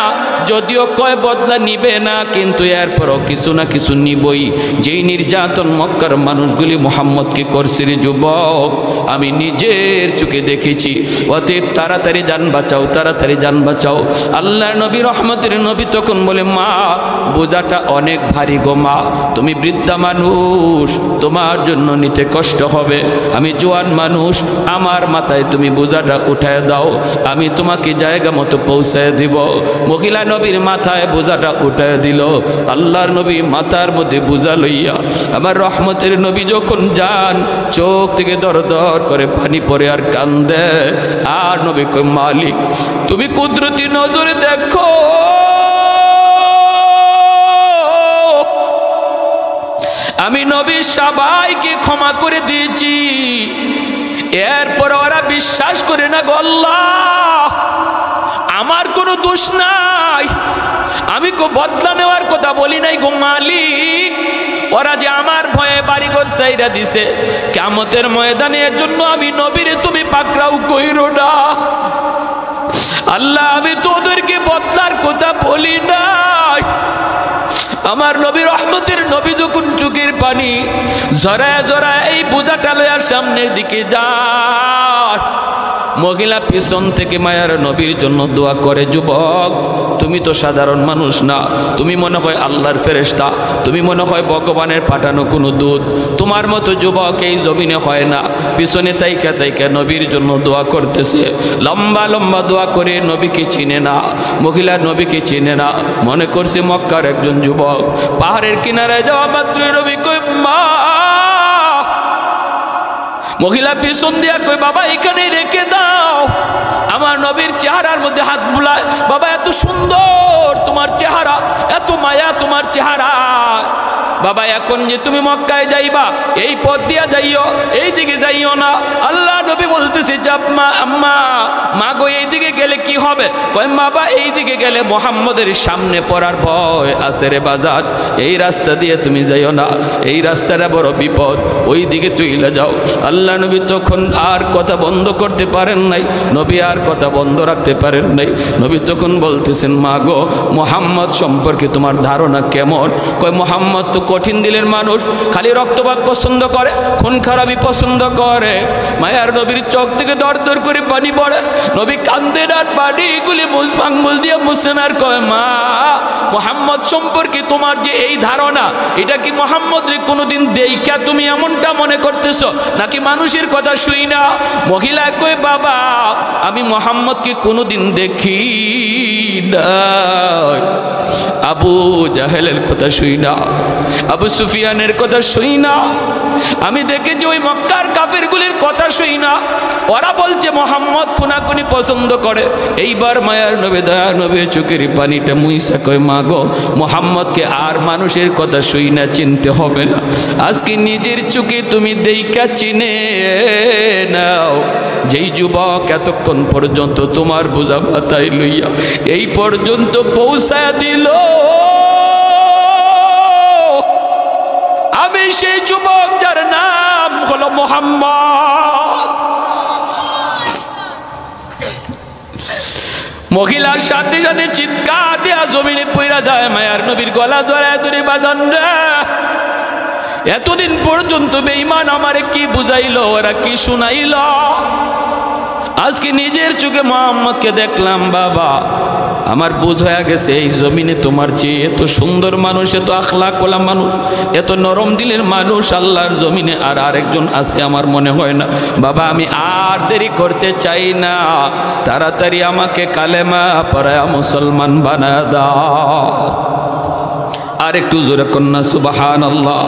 যদিও কয় বদলা নিবে না, কিন্তু এরপরও কিছু না কিছু নিবই। যেই নির্যাতন মক্কার মানুষগুলি মুহাম্মদকে করছে রে যুবক, আমি নিজের চোখে দেখেছি। অতএব তাড়াতাড়ি জান বাঁচাও, তাড়াতাড়ি জান বাঁচাও। আল্লাহ নবী রহমতের নবী তখন বলে, মা বোঝাটা অনেক ভারী গো মা, তুমি বৃদ্ধা মানুষ, তোমার জন্য নিতে কষ্ট হবে। আমি জোয়ান মানুষ, আমার মাথায় তুমি বোঝাটা উঠায় দাও, আমি তোমাকে জায়গা মতো পৌঁছায় দিব। মহিলা নবীর মাথায় বোঝাটা উঠায় দিল। আল্লাহর নবী মাথার মধ্যে বোঝা লইয়া আমার রহমতের নবী যখন যান, চোখ থেকে দর দর করে পানি পড়ে আর কান্দে। আর নবী কয়, মালিক তুমি কুদরতি নজরে দেখো, আমি নবী সবাইকে ক্ষমা করে দিয়েছি, এরপর ওরা বিশ্বাস করে না গো আল্লাহ, আমার কোনো দোষ নাই, আমি কো বদলা নেওয়ার কথা বলি নাই গো মালিক। ওরা যে আমার ভয়ে বাড়িঘর চাইরা দিছে, কিয়ামতের ময়দানে এর জন্য আমি নবীরে তুমি পাকড়াও কইরো না। আল্লাহর নবী কয়, মালিক তুমি কুদরতি নজরে দেখো, আমি নবী সবাইকে ক্ষমা করে দিয়েছি, এরপর ওরা বিশ্বাস করে না গো আল্লাহ, আমার কোনো দোষ নাই, আমি কো বদলা নেওয়ার কথা বলি নাই গো মালিক। ওরা যে আমার ভয়ে বাড়িঘর চাইরা দিছে, কিয়ামতের ময়দানে এর জন্য আমি আল্লাহ আমি তোদেরকে বদলার কথা বলি নাই। আমার নবী রহমতের নবী যখন চোখের পানি জড়ায় জড়ায় এই বোঝাটা লইয়ার সামনের দিকে যায়, মহিলা পিছন থেকে মায়ার নবীর জন্য দোয়া করে। যুবক, তুমি তো সাধারণ মানুষ না, তুমি মনে হয় আল্লাহর ফেরেশতা, তুমি মনে হয় ভগবানের পাঠানো কোনো দূত। তোমার মতো যুবক এই জমিনে হয় না। পিছনে তাইকা তাইকা নবীর জন্য দোয়া করতেছে, লম্বা লম্বা দোয়া করে। নবীকে চিনে না, মহিলা নবীকে চিনে না, মনে করছে মক্কার একজন যুবক। পাহাড়ের কিনারায় যাওয়া মাত্র নবী কই মা, মহিলা পিছন দিয়া কই বাবা এখানে রেখে দাও। আমার নবীর চেহারার মধ্যে হাত বুলায়, বাবা এত সুন্দর তোমার চেহারা, এত মায়া তোমার চেহারা। বাবা এখন যে তুমি মক্কায় যাইবা, এই পথ দিয়া যাইও, এই দিকে যাইও না। আল্লাহ নবী বলতেছে জাম্মা আম্মা, মা গো এই দিকে গেলে কি হবে? কয় বাবা এই দিকে গেলে মুহাম্মদের সামনে পড়ার ভয় আছে রে বাজার, এই রাস্তা দিয়ে তুমি যাইও না, এই রাস্তাটা বড় বিপদ, ওই দিকে চলে যাও। আল্লাহ নবী তখন আর কথা বন্ধ করতে পারেন নাই, নবী আর কথা বন্ধ রাখতে পারেন নাই। নবী তখন বলতেছেন মা গো, মুহাম্মদ সম্পর্কে তোমার ধারণা কেমন? কয় মুহাম্মদ তো কঠিন দিলের মানুষ, খালি রক্তপাত পছন্দ করে, খুন খারাপি পছন্দ করে। মায়ার নবীর চোখ থেকে দর দর করে পানি পড়ে, নবী কান্দেন আর পানিগুলি আঙ্গুল দিয়ে মুছেন আর কয় মা, মুহাম্মদ সম্পর্কে তোমার যে এই ধারণা, এটা কি মুহাম্মদ রে কোনোদিন দেইখা তুমি এমনটা মনে করতেছো, নাকি মানুষের কথা শুই না? মহিলা কয় বাবা আমি মুহাম্মদকে কোনোদিন দেখি না, আবু জাহেলের কথা শুই না, আবু সুফিয়ানের কথা শুই না, আমি দেখেছি ওই মক্কার কাফেরগুলির কথা শুই না, ওরা বলছে মুহাম্মদ খুনাখুনি পছন্দ করে। এইবার মায়ার নবী দয়ার নবী চোখের পানিটা মুইসা কয় মা গো, মুহাম্মদকে আর মানুষের কথা শুই না, চিনতে হবে না, আজকে নিজের চোখে তুমি দেইখা চিনে নাও। যেই যুবক এতক্ষণ পর্যন্ত তোমার বোঝা মাথায় লইয়া এই পর্যন্ত পৌঁছায় দিল, আমি সেই যুবক যার নাম হলো মুহাম্মদ। মহিলার সাথে সাথে চিৎকার দেয়া জমিনে পইরা যায়, মায়ার নবীর গলা জড়ায় ধরে বাজান রে, এতদিন পর্যন্ত বেঈমান আমারে কি বুঝাইলো, ওরা কি শুনাইল, আজকে নিজের চোখে মুহাম্মদকে দেখলাম বাবা, আমার বুঝ হয়ে গেছে এই জমিনে তোমার চেয়ে এত সুন্দর মানুষ, এত আখলাকওয়ালা মানুষ, এত নরম দিলের মানুষ আল্লাহর জমিনে আর আরেকজন আছে আমার মনে হয় না। বাবা আমি আর দেরি করতে চাই না, তাড়াতাড়ি আমাকে কালেমা পড়ায়া মুসলমান বানায় দাও। আর একটু জোরে কন্যা সুবহানাল্লাহ,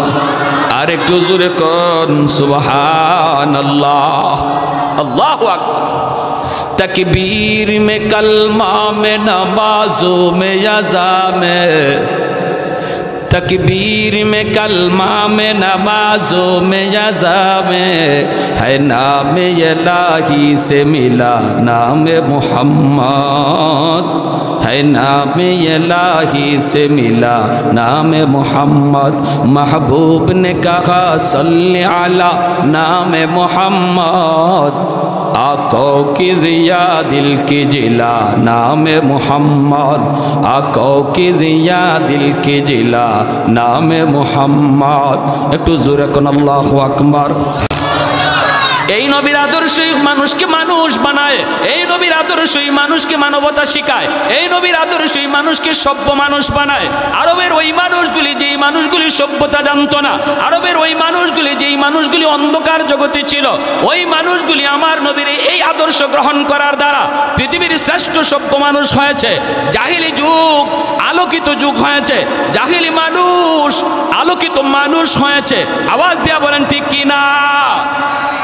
আর একটু জোরে কন সুবহানাল্লাহ। अल्लाहु अकबर। तकबीर में कलमा में नमाजों में यज़ा में, तकबीर में कलमा में नमाजों में यज़ा में है नाम इलाही से मिला नाम मोहम्मद, है नाम इलाही से मिला नाम मोहम्मद। महबूब ने कहा सल्ले अला नाम मोहम्मद, आकों की जिया दिल की जिला नाम मोहम्मद, आकों की जिया दिल की जिला नाम मोहम्मद। একটু জোরে কোন আল্লাহু আকবার। এই নবীর আদর্শই মানুষকে মানুষ বানায়, এই নবীর আদর্শই মানুষকে মানবতা শিখায়, এই নবীর আদর্শই মানুষকে সভ্য মানুষ বানায়। আরবের ওই মানুষগুলি, যেই মানুষগুলি সভ্যতা জানতো না, আরবের ওই মানুষগুলি, যেই মানুষগুলি অন্ধকার জগতে ছিল, ওই মানুষগুলি আমার নবীর এই আদর্শ গ্রহণ করার দ্বারা পৃথিবীর শ্রেষ্ঠ সভ্য মানুষ হয়েছে। জাহিলি যুগ আলোকিত যুগ হয়েছে, জাহিলি মানুষ আলোকিত মানুষ হয়েছে। আওয়াজ দিয়া বলেন ঠিক কি না?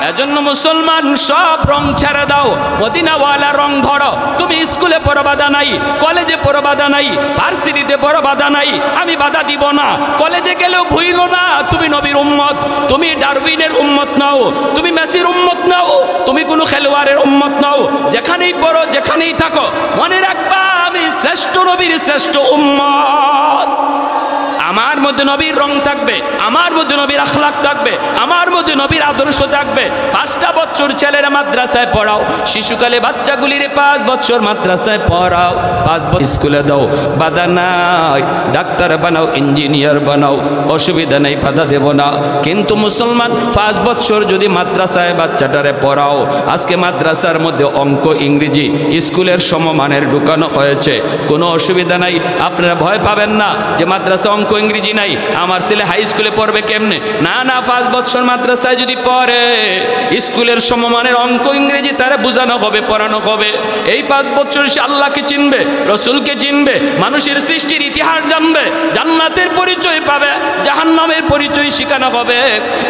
এজন্য মুসলমান সব রং ছেড়ে দাও, মদিনাওয়ালা রং ধরো। তুমি স্কুলে পড়ো বাধা নাই, কলেজে পড়ো বাধা নাই, ভার্সিটিতে পড়ো বাধা নাই, আমি বাধা দিব না। কলেজে গেলেও ভুইলো না তুমি নবীর উম্মত, তুমি ডারউইনের উম্মত নাও, তুমি মেসির উম্মত নাও, তুমি কোনো খেলোয়াড়ের উম্মত নাও। যেখানেই পড়ো, যেখানেই থাকো, মনে রাখবা আমি শ্রেষ্ঠ নবীর শ্রেষ্ঠ উম্মত। আমার মধ্যে নবীর রং থাকবে, আমার মধ্যে নবীর আখলাক থাকবে, আমার মধ্যে নবীর আদর্শ থাকবে। 5টা বছর ছেলেরা মাদ্রাসায় পড়াও, শিশুকালে বাচ্চাগুলিরে 5 বছর মাদ্রাসায় পড়াও, 5 বছর স্কুলে দাও, বাধা নাই। ডাক্তার বানাও, ইঞ্জিনিয়ার বানাও, অসুবিধা নেই, বাধা দেব না। কিন্তু মুসলমান 5 বছর যদি মাদ্রাসায় বাচ্চাটারে পড়াও, আজকে মাদ্রাসার মধ্যে অঙ্ক ইংরেজি স্কুলের সমমানের ঢুকানো হয়েছে, কোনো অসুবিধা নাই। আপনারা ভয় পাবেন না যে মাদ্রাসা অঙ্ক ইংরেজি নাই, আমার ছেলে হাই স্কুলে পড়বে কেমনে। না না, 5 বছর মাদ্রাসায় যদি পড়ে, স্কুলের সমমানের অঙ্ক ইংরেজি তারা বোঝানো হবে, পড়ানো হবে। এই 5 বছর সে আল্লাহকে চিনবে, রসুলকে চিনবে, মানুষের সৃষ্টির ইতিহাস জানবে, জান্নাতের পরিচয় পাবে, জাহান্নামের পরিচয় শেখানো হবে।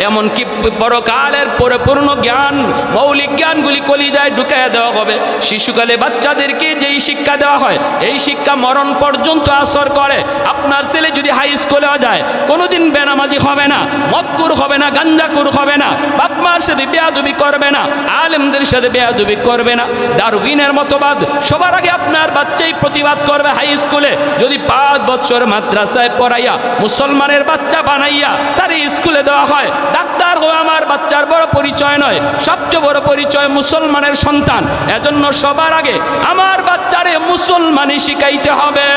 এমনকি পরকালের পরিপূর্ণ জ্ঞান, মৌলিক জ্ঞানগুলি কলিজায় ঢুকাইয়া দেওয়া হবে। শিশুকালে বাচ্চাদেরকে যেই শিক্ষা দেওয়া হয়, এই শিক্ষা মরণ পর্যন্ত আসর করে। আপনার ছেলে যদি হাই স্কুলেও যায়, কোনোদিন বেনামাজি হবে না, মদকুর হবে না, গাঞ্জাকুর হবে না, বাপমার সাথে বেয়াদবি করবে না, আলেমদের সাথে বেয়াদবি করবে না। ডারউইনের মতবাদ সবার আগে আপনার বাচ্চাই প্রতিবাদ করবে। হাই স্কুলে যদি 5 বছর মাদ্রাসায় পড়াইয়া মুসলমানের বাচ্চা বানাইয়া তার স্কুলে দেওয়া হয়, ডাক্তার হওয়া আমার বাচ্চার বড় পরিচয় নয়, সবচেয়ে বড় পরিচয় মুসলমানের সন্তান। এজন্য সবার আগে আমার বাচ্চারে মুসলমানি শিখাইতে হবে।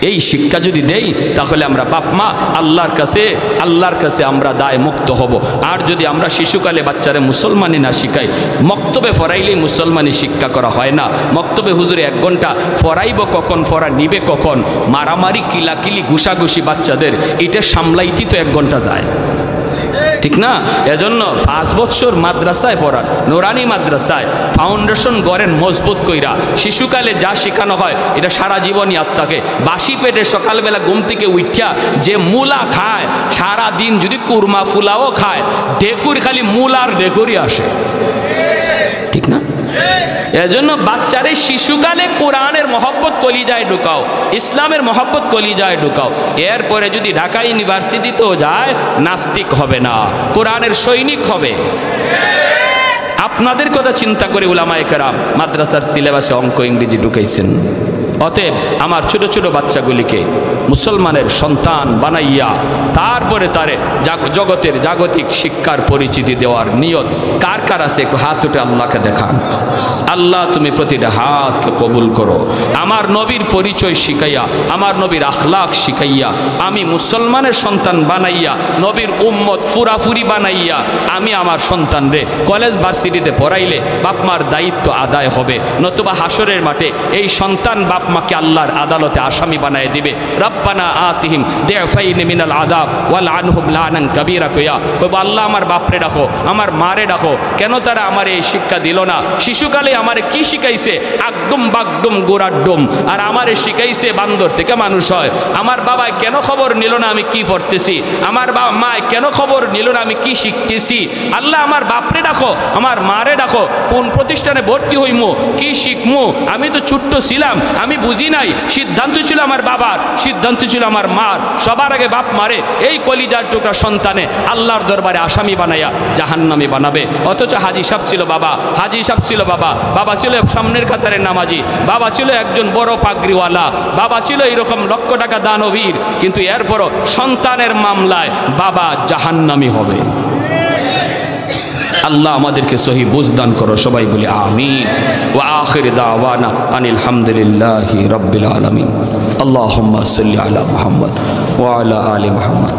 এই শিক্ষা যদি দেই, তাহলে আমরা বাপ মা আল্লাহর কাছে আমরা দায় মুক্ত হব। আর যদি আমরা শিশুকালে বাচ্চারে মুসলমানি না শিখাই, মক্তবে ফরাইলেই মুসলমানি শিক্ষা করা হয় না। মক্তবে হুজুরে 1 ঘন্টা ফরাইব, কখন ফরা নিবে, কখন মারামারি কিলাকিলি ঘুষাঘুষি বাচ্চাদের, এটা সামলাইতে তো 1 ঘন্টা যায়, ঠিক না? এজন্য 5 বছর মাদ্রাসায় পড়ান, নুরানি মাদ্রাসায় ফাউন্ডেশন গড়েন মজবুত কইরা। শিশুকালে যা শেখানো হয় এটা সারা জীবনই আত্মাকে। বাসি পেটে সকালবেলা ঘুম থেকে উঠিয়া যে মূলা খায়, সারা দিন যদি কুরমা ফুলাও খায়, ডেকুর খালি মূলার ডেকুরই আসে, ঠিক না? এজন্য বাচ্চারে শিশুকালে কোরআনের মহব্বত কলিজায় ঢুকাও, ইসলামের মহব্বত কলিজায় ঢুকাও। এরপরে যদি ঢাকা ইউনিভার্সিটিতেও যায়, নাস্তিক হবে না, কোরআনের সৈনিক হবে। আপনাদের কথা চিন্তা করে উলামায়ে কেরাম মাদ্রাসার সিলেবাসে অঙ্ক ইংরেজি ঢুকাইছেন। অতএব আমার ছোট ছোট বাচ্চাগুলিকে মুসলমানের সন্তান বানাইয়া তারপরে তারে জগতের জাগতিক শিক্ষার পরিচিতি দেওয়ার নিয়ত কার কার আছে? একটু হাত উঠে আল্লাহকে দেখান। আল্লাহ তুমি প্রতিটা হাতকে কবুল করো। আমার নবীর পরিচয় শিখাইয়া, আমার নবীর আখলাক শিখাইয়া, আমি মুসলমানের সন্তান বানাইয়া, নবীর উম্মত পুরাপুরি বানাইয়া আমি আমার সন্তানরে কলেজ ভার্সিটিতে পড়াইলে বাপমার দায়িত্ব আদায় হবে। নতুবা হাসরের মাঠে এই সন্তান বাপমাকে আল্লাহর আদালতে আসামি বানায় দিবে। রব্বানা আতিহিম দিফাইন মিনাল আযাব ওয়াল আনহুম লানান কাবীরা কইয়া কইব, আল্লাহ আমার বাপরে ডাকো, আমার মারে ডাকো, কেন তারা আমার এই শিক্ষা দিল না? শিশুকালে আমারে কি শিখাইছে? আকদম বাগদম গোড়াড্ডম। আর আমারে শিখাইছে বান্দর থেকে মানুষ হয়। আমার বাবায় কেন খবর নিল না আমি কি পড়তেছি? আমার মায় কেন খবর নিল না আমি কি শিখতেছি? আল্লাহ আমার বাপরে ডাকো, আমার মারে ডাকো, কোন প্রতিষ্ঠানে ভর্তি হইমু, কি শিখমু? আমি তো ছোট্ট ছিলাম, আমি বুঝি নাই। সিদ্ধান্ত ছিল আমার বাবার, সিদ্ধান্ত ছিল আমার মার। সবার আগে বাপ মারে এই কলিজার টুকরা সন্তানে আল্লাহর দরবারে আসামি বানাইয়া জাহান্নামী বানাবে। অথচ হাজি সাহেব ছিল বাবা, হাজি সাহেব ছিল বাবা, বাবা ছিল সামনের কাতারের নামাজি, বাবা ছিল একজন বড় পাগড়িওয়ালা, বাবা ছিল এরকম লক্ষ টাকা দানবীর, কিন্তু এরপরও সন্তানের মামলায় বাবা জাহান্নামী হবে। আল্লাহ আমাদেরকে সহি বুঝদান করো, সবাই বলি আমিন। ওয়া আখির দাওয়ানা আনিল হামদুলিল্লাহি রাব্বিল আলামিন। আল্লাহুম্মা সাল্লি আলা মুহাম্মদ ওয়া আলা আলি মুহাম্মদ।